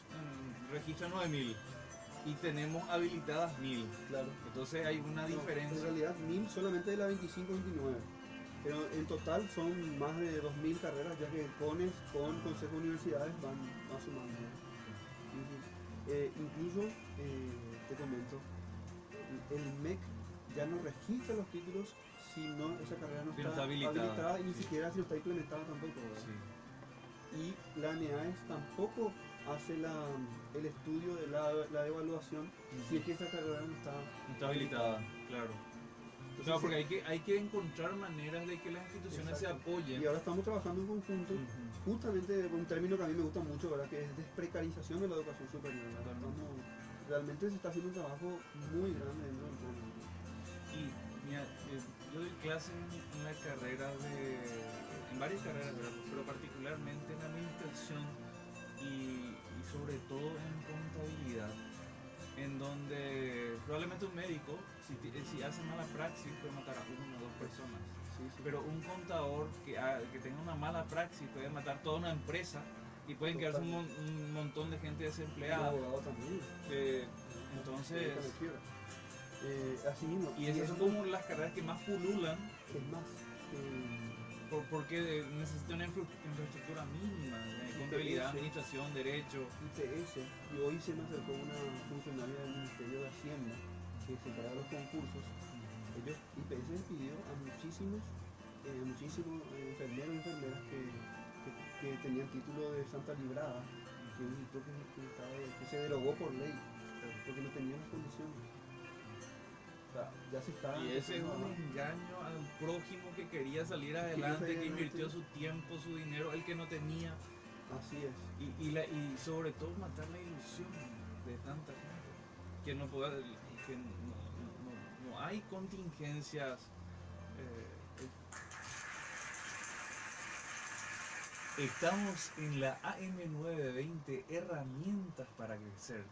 registra 9000 y tenemos habilitadas 1000. claro. Entonces hay una No, diferencia. en realidad, 1000 solamente de la 25-29. Pero en total son más de 2000 carreras, ya que CONES con Consejo de Universidades van sumando. Sí, sí. Incluso, te comento, el MEC ya no registra los títulos si no, esa carrera no Si no está está habilitada, y ni sí. siquiera si no está implementada tampoco, ¿verdad? Sí. Y la ANEAES tampoco hace el estudio de la evaluación si es que esa carrera no está No está habilitada, claro. Entonces, Claro, porque hay que encontrar maneras de que las instituciones se exacto. apoyen. Y ahora estamos trabajando en conjunto, Ujú. justamente con un término que a mí me gusta mucho, ¿verdad? Que es desprecarización de la educación superior, ¿verdad? Realmente se está haciendo un trabajo muy grande dentro del CONES. Y mira, yo doy clases en la carrera en varias carreras, ¿verdad? Pero particularmente en administración y sobre todo en contabilidad, en donde probablemente un médico, si hace mala praxis, puede matar a una o dos personas. Sí, sí. Pero un contador que tenga una mala praxis puede matar toda una empresa y pueden quedarse un montón de gente El desempleada. abogado también. Entonces, Así mismo. y esas son como las carreras que más pululan, Es más, porque necesitan una infraestructura mínima, contabilidad, administración, derecho. IPS, y hoy se me acercó una funcionaria del Ministerio de Hacienda que se encarga de los concursos. Ellos, IPS les pidió a muchísimos enfermeros y enfermeras que tenían título de Santa Librada, que es un título que se derogó por ley, porque no tenían las condiciones. O sea, ya se está. Y ese es un engaño al prójimo que quería salir adelante, que invirtió su tiempo, su dinero, el que no tenía. Así es. Y sobre todo matar la ilusión de tanta gente. Que no pueda, que no hay contingencias. Estamos en la AM920, herramientas para crecer.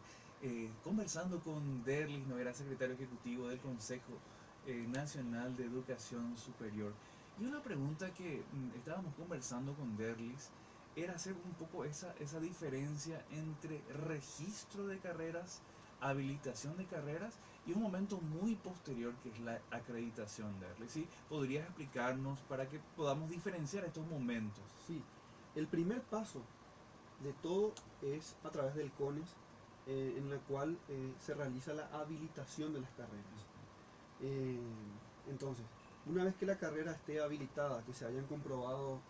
Conversando con Derlis Noguera, secretario ejecutivo del Consejo Nacional de Educación Superior. Y una pregunta que estábamos conversando con Derlis era hacer un poco esa diferencia entre registro de carreras, habilitación de carreras y un momento muy posterior que es la acreditación, Derlis. ¿Sí? ¿Podrías explicarnos para que podamos diferenciar estos momentos? Sí, el primer paso de todo es a través del CONES, en la cual se realiza la habilitación de las carreras. Entonces, una vez que la carrera esté habilitada, que se hayan comprobado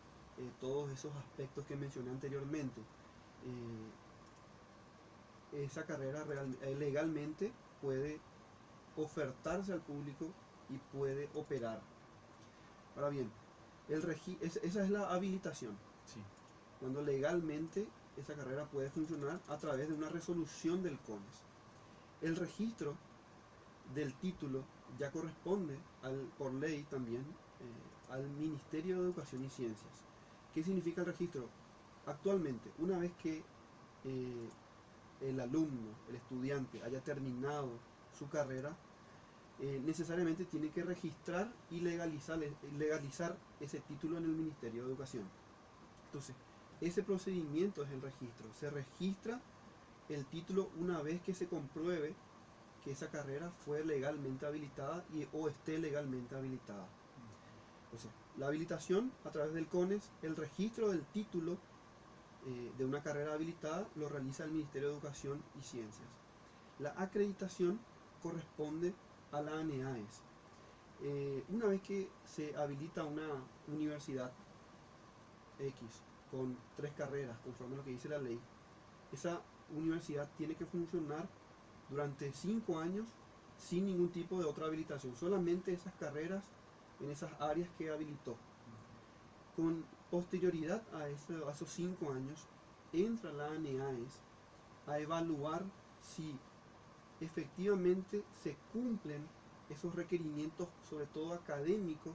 todos esos aspectos que mencioné anteriormente, esa carrera legalmente puede ofertarse al público y puede operar. Ahora bien, esa es la habilitación. Sí. Cuando legalmente esa carrera puede funcionar a través de una resolución del CONES. El registro del título ya corresponde por ley también al Ministerio de Educación y Ciencias. ¿Qué significa el registro? Actualmente, una vez que el alumno, el estudiante, haya terminado su carrera, necesariamente tiene que registrar y legalizar ese título en el Ministerio de Educación. Entonces, ese procedimiento es el registro. Se registra el título una vez que se compruebe que esa carrera fue legalmente habilitada o esté legalmente habilitada. O sea, la habilitación a través del CONES, el registro del título de una carrera habilitada lo realiza el Ministerio de Educación y Ciencias. La acreditación corresponde a la ANEAES. Una vez que se habilita una universidad X con 3 carreras, conforme a lo que dice la ley, esa universidad tiene que funcionar durante 5 años sin ningún tipo de otra habilitación, solamente esas carreras en esas áreas que habilitó. posterioridad a esos 5 años, entra la ANEAES a evaluar si efectivamente se cumplen esos requerimientos, sobre todo académicos,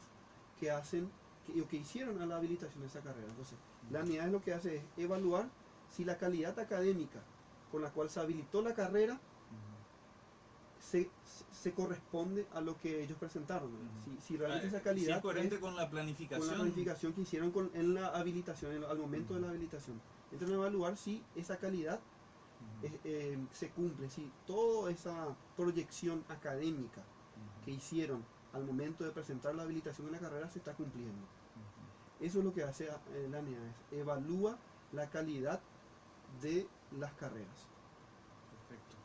que hacen o que hicieron a la habilitación de esa carrera. Entonces, la ANEAES lo que hace es evaluar si la calidad académica con la cual se habilitó la carrera se corresponde a lo que ellos presentaron, ¿no? Si realmente esa calidad es coherente es con la planificación. con la planificación que hicieron en la habilitación, al momento de la habilitación. Entran a evaluar si esa calidad se cumple, si toda esa proyección académica que hicieron al momento de presentar la habilitación de la carrera se está cumpliendo. Eso es lo que hace la ANEAES, evalúa la calidad de las carreras. Perfecto.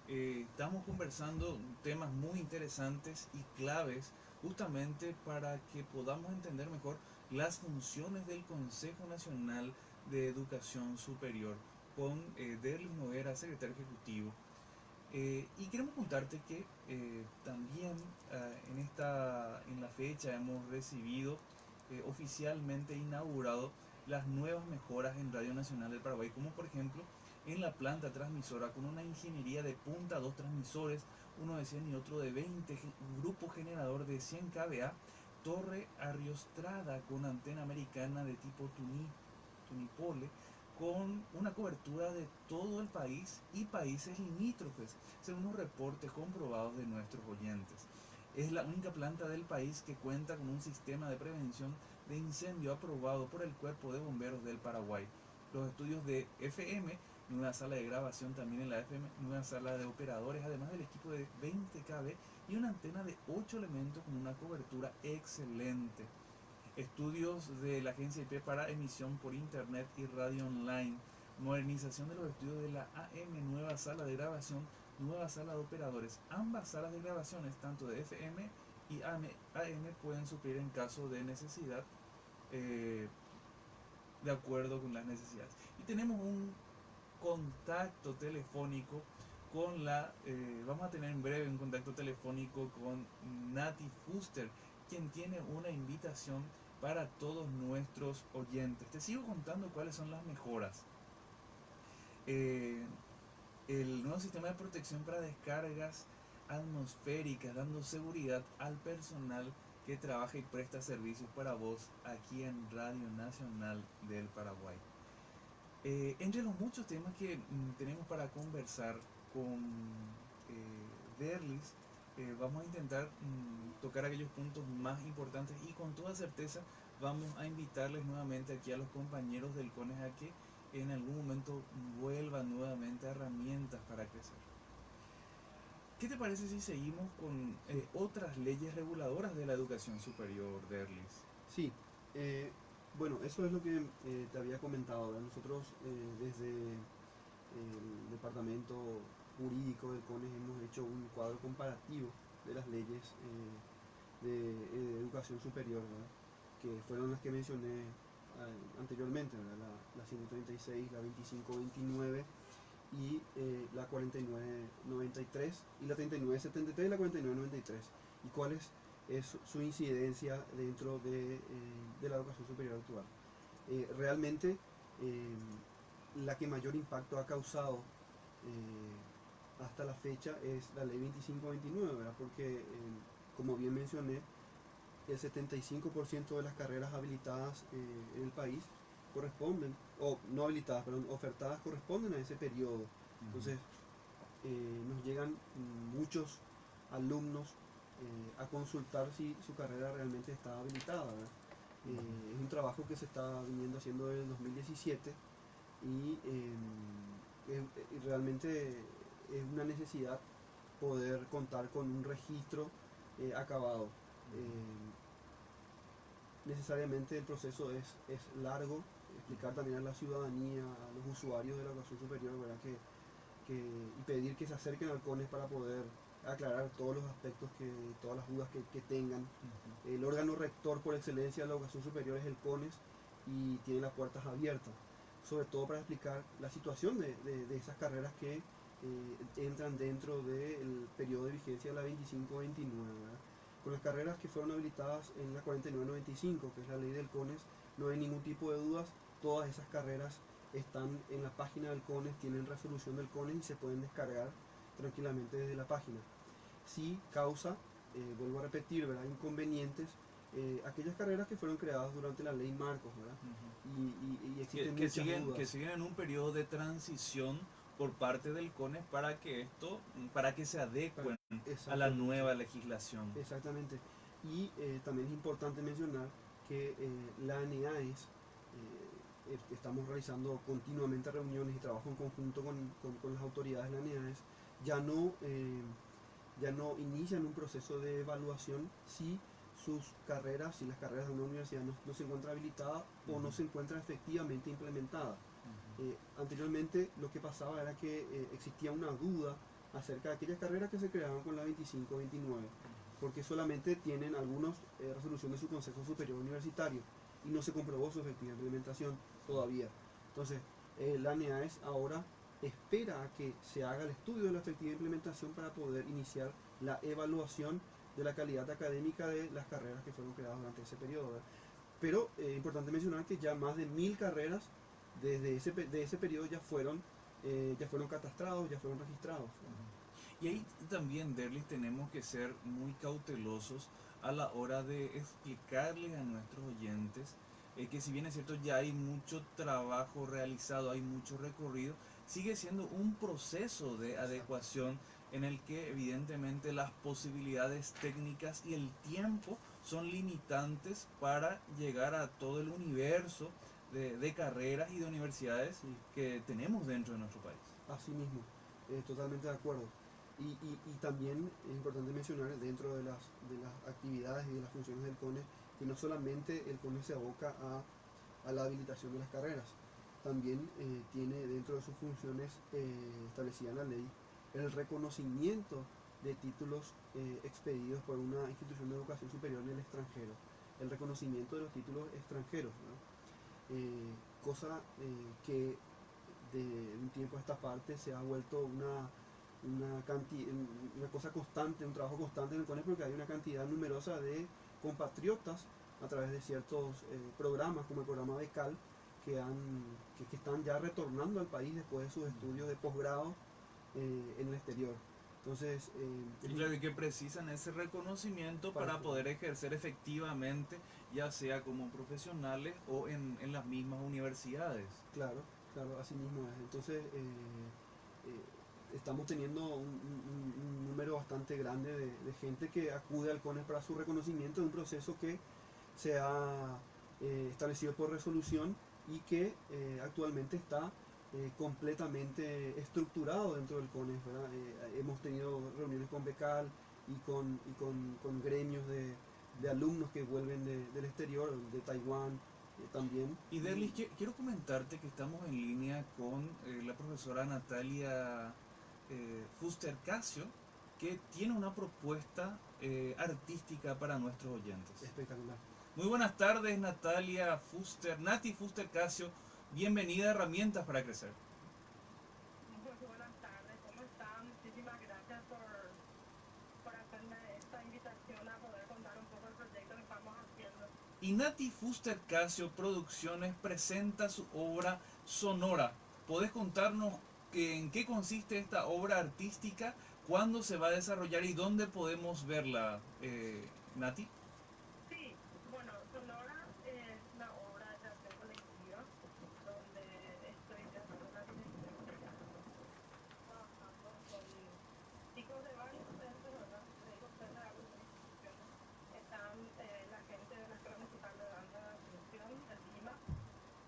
Estamos conversando temas muy interesantes y claves justamente para que podamos entender mejor las funciones del Consejo Nacional de Educación Superior con Derlis Noguera, secretario ejecutivo. Y queremos contarte que también en la fecha hemos recibido oficialmente inaugurado las nuevas mejoras en Radio Nacional del Paraguay, como por ejemplo en la planta transmisora con una ingeniería de punta, 2 transmisores, uno de 100 y otro de 20, grupo generador de 100 kVA, torre arriostrada con antena americana de tipo tunipole, con una cobertura de todo el país y países limítrofes, según los reportes comprobados de nuestros oyentes. Es la única planta del país que cuenta con un sistema de prevención de incendio aprobado por el Cuerpo de Bomberos del Paraguay. Los estudios de FM, nueva sala de grabación también en la FM, nueva sala de operadores, además del equipo de 20 kV y una antena de 8 elementos con una cobertura excelente. Estudios de la agencia IP para emisión por internet y radio online, modernización de los estudios de la AM, nueva sala de grabación, nueva sala de operadores. Ambas salas de grabaciones, tanto de FM y AM, pueden suplir en caso de necesidad, de acuerdo con las necesidades. Y tenemos un contacto telefónico con vamos a tener en breve un contacto telefónico con Nati Fuster, quien tiene una invitación para todos nuestros oyentes. Te sigo contando cuáles son las mejoras. El nuevo sistema de protección para descargas atmosféricas, dando seguridad al personal que trabaja y presta servicios para vos aquí en Radio Nacional del Paraguay. Entre los muchos temas que tenemos para conversar con Derlis, vamos a intentar tocar aquellos puntos más importantes y con toda certeza vamos a invitarles nuevamente aquí a los compañeros del CONES a que en algún momento vuelvan nuevamente a herramientas para crecer. ¿Qué te parece si seguimos con otras leyes reguladoras de la educación superior, Derlis? Sí, bueno, eso es lo que te había comentado, ¿verdad? Nosotros desde el departamento jurídico del CONES hemos hecho un cuadro comparativo de las leyes de educación superior, ¿verdad? Que fueron las que mencioné anteriormente, ¿verdad? La 136, la 2529 y la 4993 y la 3973 y la 4993. ¿Y cuál es su incidencia dentro de la educación superior actual? Realmente la que mayor impacto ha causado hasta la fecha es la ley 2529, ¿verdad? Porque como bien mencioné, el 75% de las carreras habilitadas en el país corresponden, o no habilitadas, perdón, ofertadas corresponden a ese periodo. Entonces nos llegan muchos alumnos a consultar si su carrera realmente está habilitada, ¿verdad? Es un trabajo que se está viniendo haciendo desde el 2017 y realmente es una necesidad poder contar con un registro acabado. Necesariamente el proceso es largo, explicar también a la ciudadanía, a los usuarios de la educación superior, ¿verdad? Y pedir que se acerquen al CONES para poder aclarar todos los aspectos, todas las dudas que tengan. El órgano rector por excelencia de la educación superior es el CONES y tiene las puertas abiertas, sobre todo para explicar la situación de esas carreras que entran dentro del periodo de vigencia de la 2529, ¿verdad? Con las carreras que fueron habilitadas en la 4995, que es la ley del CONES, no hay ningún tipo de dudas, todas esas carreras están en la página del CONES, tienen resolución del CONES y se pueden descargar tranquilamente desde la página. Sí causa, vuelvo a repetir, ¿verdad?, inconvenientes aquellas carreras que fueron creadas durante la ley Marcos, ¿verdad? Y existen que muchas dudas. que siguen en un periodo de transición por parte del CONES para que se adecuen a la nueva legislación. Exactamente. Y también es importante mencionar que la ANEAES, estamos realizando continuamente reuniones y trabajo en conjunto con las autoridades de la ANEAES, ya no inician un proceso de evaluación si sus carreras, si las carreras de una universidad no se encuentra habilitada o no se encuentra efectivamente implementada. Anteriormente lo que pasaba era que existía una duda acerca de aquellas carreras que se creaban con la 25-29, porque solamente tienen algunos resolución de su Consejo Superior Universitario y no se comprobó su efectiva implementación todavía. Entonces, la ANEAES ahora espera a que se haga el estudio de la efectiva implementación para poder iniciar la evaluación de la calidad académica de las carreras que fueron creadas durante ese periodo, ¿verdad? Pero importante mencionar que ya más de 1000 carreras de ese periodo ya fueron catastrados, ya fueron registrados. Y ahí también, Derlis, tenemos que ser muy cautelosos a la hora de explicarles a nuestros oyentes que si bien es cierto ya hay mucho trabajo realizado, hay mucho recorrido, sigue siendo un proceso de adecuación en el que evidentemente las posibilidades técnicas y el tiempo son limitantes para llegar a todo el universo de carreras y de universidades que tenemos dentro de nuestro país. Así mismo, totalmente de acuerdo. Y también es importante mencionar dentro de las actividades y de las funciones del CONES que no solamente el CONES se aboca a la habilitación de las carreras, también tiene dentro de sus funciones establecidas en la ley el reconocimiento de títulos expedidos por una institución de educación superior en el extranjero, el reconocimiento de los títulos extranjeros, ¿no? Cosa que de un tiempo a esta parte se ha vuelto una cosa constante, un trabajo constante en el CONES, porque hay una cantidad numerosa de compatriotas a través de ciertos programas como el programa Becal que están ya retornando al país después de sus estudios de posgrado en el exterior. Entonces, y claro, y que precisan ese reconocimiento para poder ejercer efectivamente, ya sea como profesionales o en las mismas universidades. Claro, así mismo es. Entonces, estamos teniendo un número bastante grande de gente que acude al CONES para su reconocimiento de un proceso que se ha establecido por resolución y que actualmente está completamente estructurado dentro del CONES, ¿verdad? Hemos tenido reuniones con Becal y con gremios de alumnos que vuelven del exterior, de Taiwán también. Y Derlis, quiero comentarte que estamos en línea con la profesora Natalia Fuster Casio, que tiene una propuesta artística para nuestros oyentes. Espectacular. Muy buenas tardes, Natalia Fuster, Nati Fuster Casio, bienvenida a Herramientas para Crecer. Muy buenas tardes, ¿cómo están? Muchísimas gracias por hacerme esta invitación a poder contar un poco el proyecto que estamos haciendo. Y Nati Fuster Casio Producciones presenta su obra Sonora. ¿Podés contarnos en qué consiste esta obra artística, cuándo se va a desarrollar y dónde podemos verla, Nati? Sí, bueno, Sonora es una obra de teatro colectiva donde estoy dentro de una dirección trabajando con chicos de varios centros, ¿verdad? De varias instituciones. Están la gente de la Escuela Musical de Danza de Asunción, de Lima,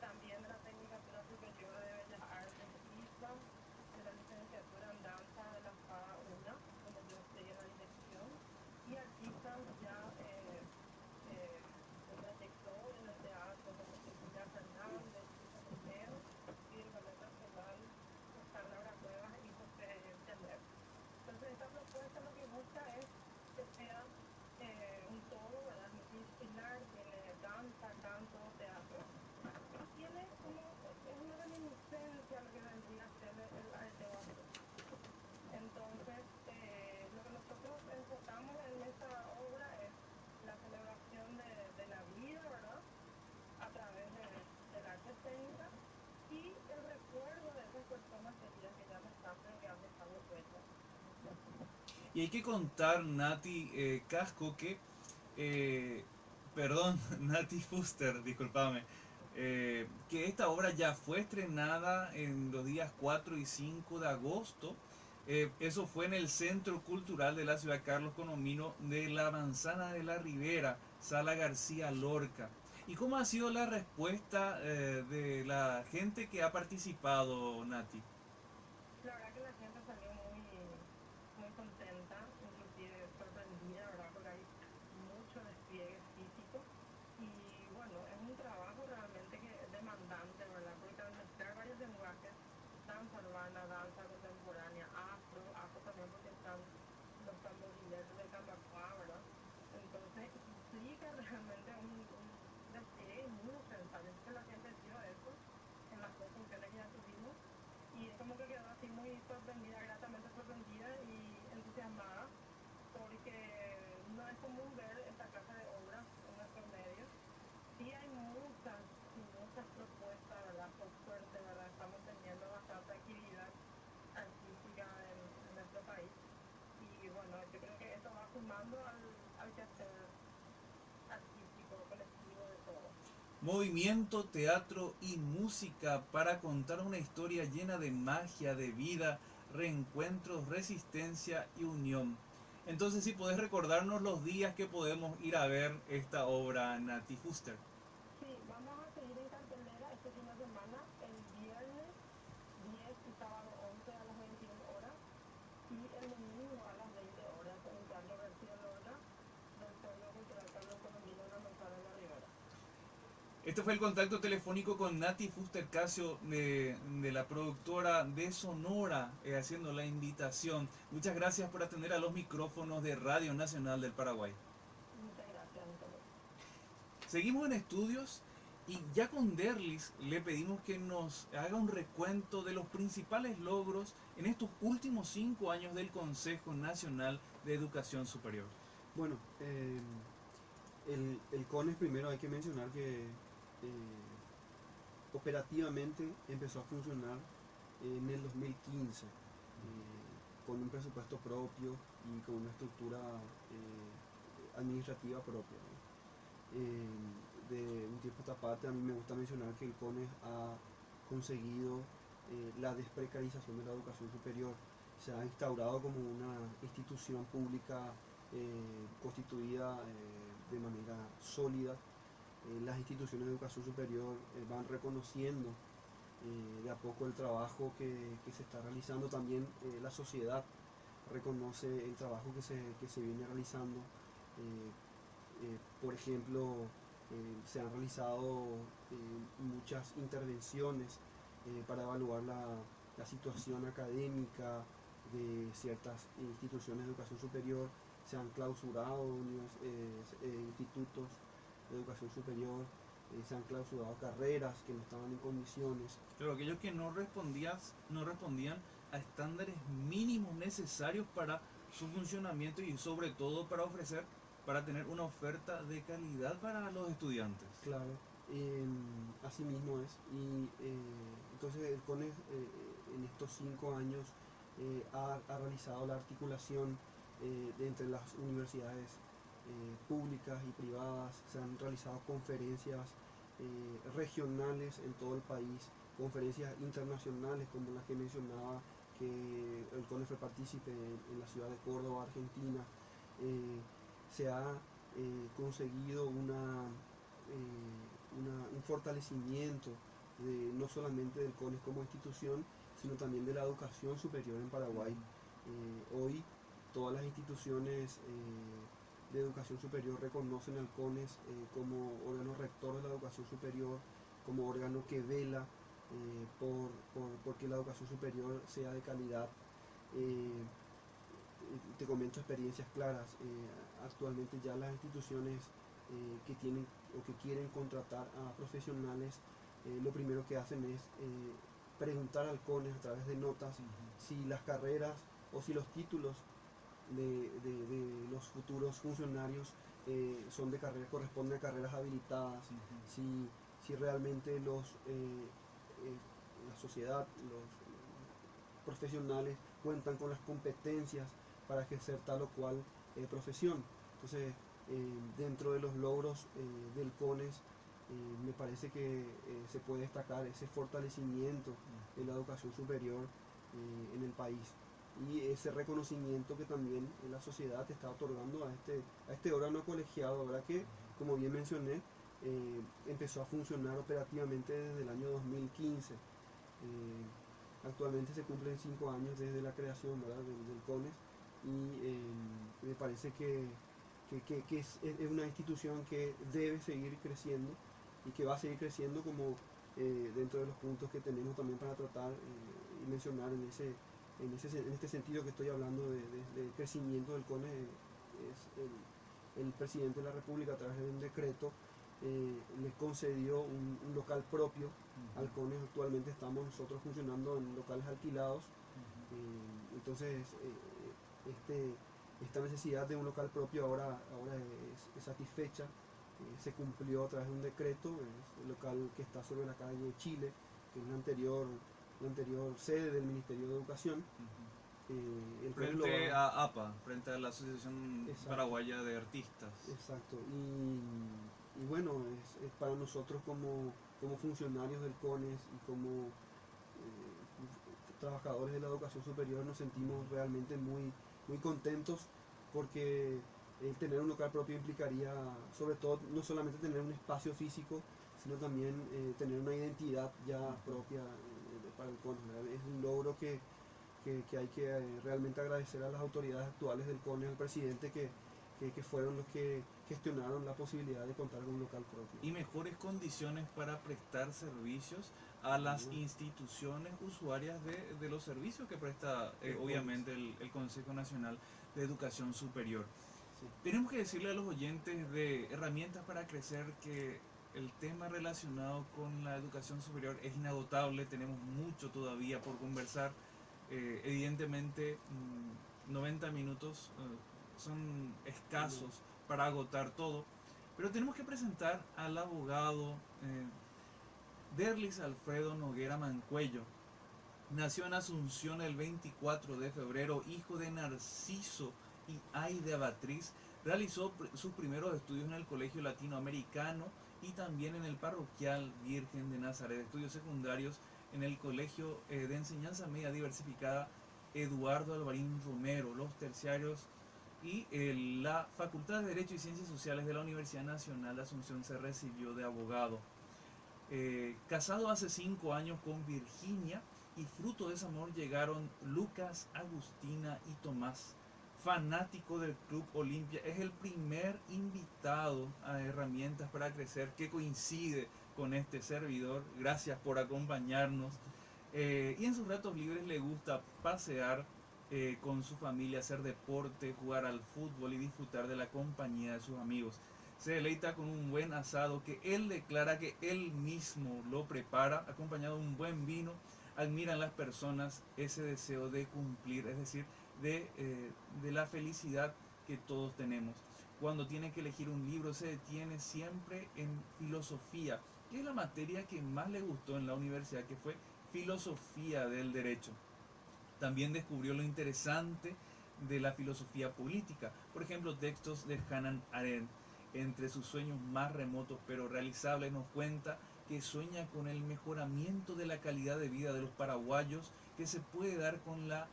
también de la Tecnicatura Superior de Bellas Artes de ISBA, de la licenciatura en danza de la FADA 1, donde yo estoy en la dirección, y artistas ya técnica y el recuerdo de esas personas queridas que ya no están, pero que han dejado huellas. Y hay que contar, Nati Casco, que, perdón, Nati Fuster, discúlpame, que esta obra ya fue estrenada en los días 4 y 5 de agosto. Eso fue en el Centro Cultural de la Ciudad Carlos Conomino de la Manzana de la Ribera, Sala García Lorca. ¿Y cómo ha sido la respuesta de la gente que ha participado, Nati? La verdad que la gente salió muy contenta, inclusive sorprendida, ¿verdad? Porque hay mucho despliegue físico y bueno, es un trabajo realmente que es demandante, ¿verdad? Porque al mezclar varios lenguajes, danza urbana, danza contemporánea, afro también porque están los tamborileros del Cambacua, ¿verdad? Entonces implica realmente un despliegue muy necesario. Entonces la gente vio eso en las dos funciones que ya tuvimos y es como que quedó así muy sorprendida, gratamente sorprendida y entusiasmada porque no es común ver esta clase de obras en nuestros medios. Sí hay muchas propuestas, ¿verdad? Por suerte, ¿verdad? Estamos teniendo bastante actividad artística en nuestro país y bueno, yo creo que esto va sumando al quehacer artístico, colectivo, de todo. Movimiento, teatro y música para contar una historia llena de magia, de vida, reencuentros, resistencia y unión. Entonces, si podés recordarnos los días que podemos ir a ver esta obra, Nati Fuster. Sí, vamos a seguir en cartelera este fin de semana, el viernes 10 y sábado 11 a las 21 horas y el domingo a las 20 horas en el Teatro García Lorca del Centro Cultural Carlos Conomino en la Manzana de la Ribera. Este fue el contacto telefónico con Nati Fuster Casio de la productora de Sonora, haciendo la invitación. Muchas gracias por atender a los micrófonos de Radio Nacional del Paraguay. Muchas gracias, Nicolás. Seguimos en estudios y ya con Derlis le pedimos que nos haga un recuento de los principales logros en estos últimos 5 años del Consejo Nacional de Educación Superior. Bueno, el CONES primero hay que mencionar que operativamente empezó a funcionar en el 2015 con un presupuesto propio y con una estructura administrativa propia, ¿no? De un tiempo a esta parte a mí me gusta mencionar que el CONES ha conseguido la desprecarización de la educación superior. Se ha instaurado como una institución pública constituida de manera sólida. Las instituciones de educación superior van reconociendo de a poco el trabajo que se está realizando. También la sociedad reconoce el trabajo que se viene realizando. Por ejemplo, se han realizado muchas intervenciones para evaluar la situación académica de ciertas instituciones de educación superior. Se han clausurado institutos de educación superior, se han clausurado carreras que no estaban en condiciones. Pero aquellos que no respondían a estándares mínimos necesarios para su funcionamiento y sobre todo para tener una oferta de calidad para los estudiantes. Claro, así mismo es. Y entonces el CONES en estos 5 años ha realizado la articulación entre las universidades públicas y privadas. Se han realizado conferencias regionales en todo el país, conferencias internacionales como las que mencionaba, que el CONES fue partícipe en la ciudad de Córdoba, Argentina. Se ha conseguido un fortalecimiento no solamente del CONES como institución, sino también de la educación superior en Paraguay. Hoy todas las instituciones de educación superior reconocen al CONES como órgano rector de la educación superior, como órgano que vela por que la educación superior sea de calidad. Te comento experiencias claras. Actualmente ya las instituciones que tienen o que quieren contratar a profesionales, lo primero que hacen es preguntar al CONES a través de notas si las carreras o si los títulos de los futuros funcionarios son de carreras, corresponden a carreras habilitadas, si si realmente la sociedad, los profesionales cuentan con las competencias para ejercer tal o cual profesión. Entonces, dentro de los logros del CONES, me parece que se puede destacar ese fortalecimiento de la educación superior en el país y ese reconocimiento que también la sociedad está otorgando a este órgano colegiado, ¿verdad? Que, como bien mencioné, empezó a funcionar operativamente desde el año 2015. Actualmente se cumplen 5 años desde la creación, ¿verdad? del CONES, y me parece que es una institución que debe seguir creciendo y que va a seguir creciendo, como dentro de los puntos que tenemos también para tratar y mencionar en este sentido que estoy hablando de crecimiento del CONES. Es el presidente de la República, a través de un decreto, le concedió un local propio al CONES. Actualmente estamos nosotros funcionando en locales alquilados. Entonces esta necesidad de un local propio ahora es satisfecha. Se cumplió a través de un decreto. Es el local que está sobre la calle Chile, que es la anterior sede del Ministerio de Educación. Frente a APA, frente a la Asociación Paraguaya de Artistas. Exacto. Y bueno, es para nosotros como funcionarios del CONES y como trabajadores de la educación superior, nos sentimos realmente muy, muy contentos, porque tener un local propio implicaría, sobre todo, no solamente tener un espacio físico, sino también tener una identidad ya propia para el CONES, ¿verdad? Es un logro que hay que realmente agradecer a las autoridades actuales del CONES, al presidente, que fueron los que gestionaron la posibilidad de contar con un local propio. Y mejores condiciones para prestar servicios a las instituciones usuarias de los servicios que presta obviamente el Consejo Nacional de Educación Superior. Sí. Tenemos que decirle a los oyentes de Herramientas para Crecer que el tema relacionado con la educación superior es inagotable. Tenemos mucho todavía por conversar. Evidentemente 90 minutos son escasos para agotar todo, pero tenemos que presentar al abogado Derlis Alfredo Noguera Mancuello. Nació en Asunción el 24 de febrero, hijo de Narciso y Aida Batriz. Realizó sus primeros estudios en el Colegio Latinoamericano y también en el Parroquial Virgen de Nazaret. Estudios secundarios en el Colegio de Enseñanza Media Diversificada Eduardo Alvarín Romero. Los terciarios y la Facultad de Derecho y Ciencias Sociales de la Universidad Nacional de Asunción se recibió de abogado. Casado hace 5 años con Virginia, y fruto de ese amor llegaron Lucas, Agustina y Tomás. Fanático del Club Olimpia, es el primer invitado a Herramientas para Crecer que coincide con este servidor. Gracias por acompañarnos. Y en sus ratos libres le gusta pasear con su familia, hacer deporte, jugar al fútbol y disfrutar de la compañía de sus amigos. Se deleita con un buen asado que él declara que él mismo lo prepara, acompañado de un buen vino. Admiran las personas ese deseo de cumplir, es decir, de la felicidad que todos tenemos. Cuando tiene que elegir un libro, se detiene siempre en filosofía, que es la materia que más le gustó en la universidad, que fue filosofía del derecho. También descubrió lo interesante de la filosofía política, por ejemplo, textos de Hannah Arendt. Entre sus sueños más remotos pero realizables, nos cuenta que sueña con el mejoramiento de la calidad de vida de los paraguayos, que se puede dar con la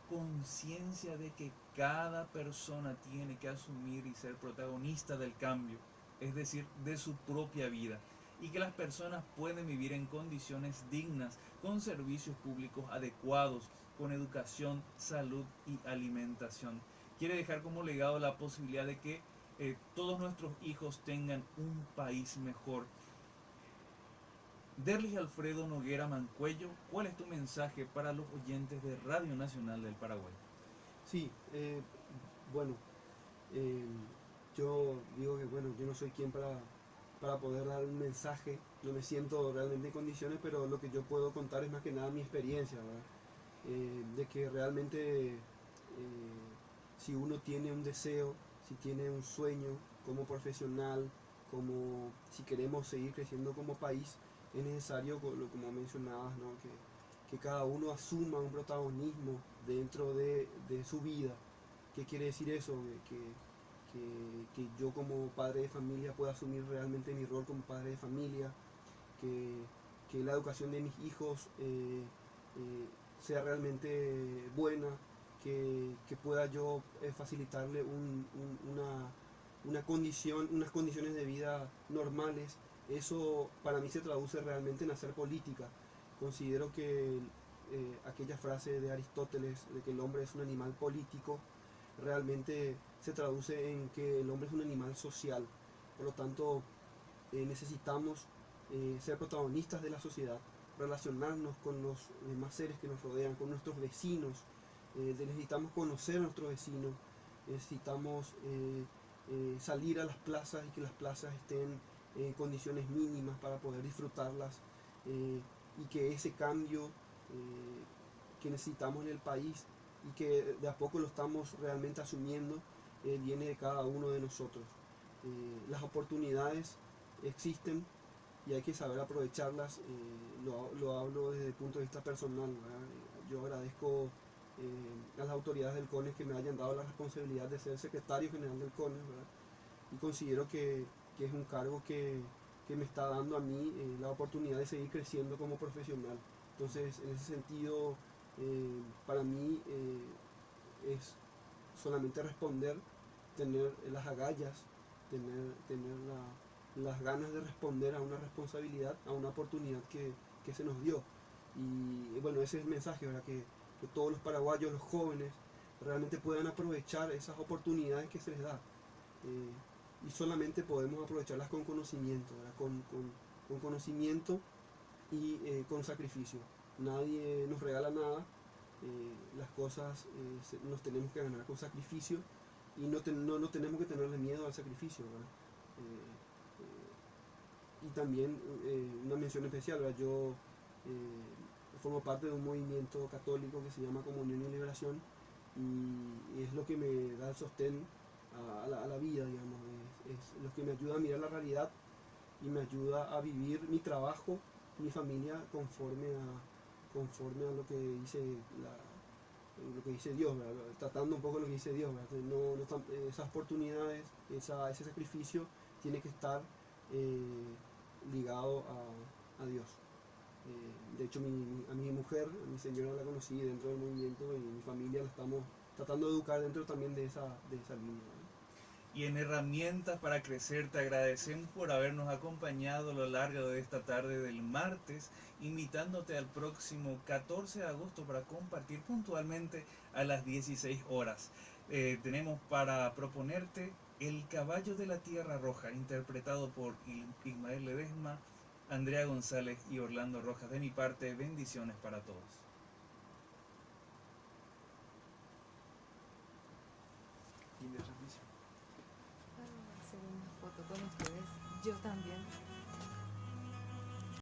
conciencia de que cada persona tiene que asumir y ser protagonista del cambio, es decir, de su propia vida, y que las personas pueden vivir en condiciones dignas, con servicios públicos adecuados, con educación, salud y alimentación. Quiere dejar como legado la posibilidad de que todos nuestros hijos tengan un país mejor. Derlis Alfredo Noguera Mancuello, ¿cuál es tu mensaje para los oyentes de Radio Nacional del Paraguay? Sí, bueno, yo digo que yo no soy quien para poder dar un mensaje, no me siento realmente en condiciones, pero lo que yo puedo contar es más que nada mi experiencia, ¿verdad? De que realmente si uno tiene un deseo, si tiene un sueño como profesional, como si queremos seguir creciendo como país, es necesario, como mencionabas, ¿no? que cada uno asuma un protagonismo dentro de su vida. ¿Qué quiere decir eso? Que yo como padre de familia pueda asumir realmente mi rol como padre de familia, que la educación de mis hijos sea realmente buena, que pueda yo facilitarle unas condiciones de vida normales. Eso para mí se traduce realmente en hacer política. Considero que aquella frase de Aristóteles de que el hombre es un animal político realmente se traduce en que el hombre es un animal social. Por lo tanto, necesitamos ser protagonistas de la sociedad, relacionarnos con los demás seres que nos rodean, con nuestros vecinos. Necesitamos conocer a nuestros vecinos, necesitamos salir a las plazas y que las plazas estén en condiciones mínimas para poder disfrutarlas, y que ese cambio que necesitamos en el país y que de a poco lo estamos realmente asumiendo, viene de cada uno de nosotros. Las oportunidades existen y hay que saber aprovecharlas. Lo hablo desde el punto de vista personal, ¿verdad? Yo agradezco a las autoridades del CONES que me hayan dado la responsabilidad de ser secretario general del CONES, ¿verdad? Y considero que es un cargo que me está dando a mí la oportunidad de seguir creciendo como profesional. Entonces, en ese sentido, para mí es solamente responder, tener las agallas, tener las ganas de responder a una responsabilidad, a una oportunidad que se nos dio. Y bueno, ese es el mensaje, ¿verdad? Que todos los paraguayos, los jóvenes, realmente puedan aprovechar esas oportunidades que se les da. Y solamente podemos aprovecharlas con conocimiento, ¿verdad? Con conocimiento y con sacrificio. Nadie nos regala nada. Las cosas nos tenemos que ganar con sacrificio y no tenemos que tenerle miedo al sacrificio, ¿verdad? Y también una mención especial, ¿verdad? Yo formo parte de un movimiento católico que se llama Comunión y Liberación, y es lo que me da el sostén a la vida, digamos. Es lo que me ayuda a mirar la realidad y me ayuda a vivir mi trabajo, mi familia conforme a lo que dice Dios, ¿verdad? Tratando un poco lo que dice Dios, ¿verdad? Esas oportunidades, ese sacrificio tiene que estar ligado a Dios. De hecho, a mi mujer, a mi señora, la conocí dentro del movimiento, y mi familia la estamos tratando de educar dentro también de esa línea, ¿verdad? Y en Herramientas para Crecer te agradecemos por habernos acompañado a lo largo de esta tarde del martes, invitándote al próximo 14 de agosto para compartir puntualmente a las 16 horas. Tenemos para proponerte El Caballo de la Tierra Roja, interpretado por Ismael Ledesma, Andrea González y Orlando Rojas. De mi parte, bendiciones para todos. Fin de transmisión. Hacer una foto con ustedes. Yo también.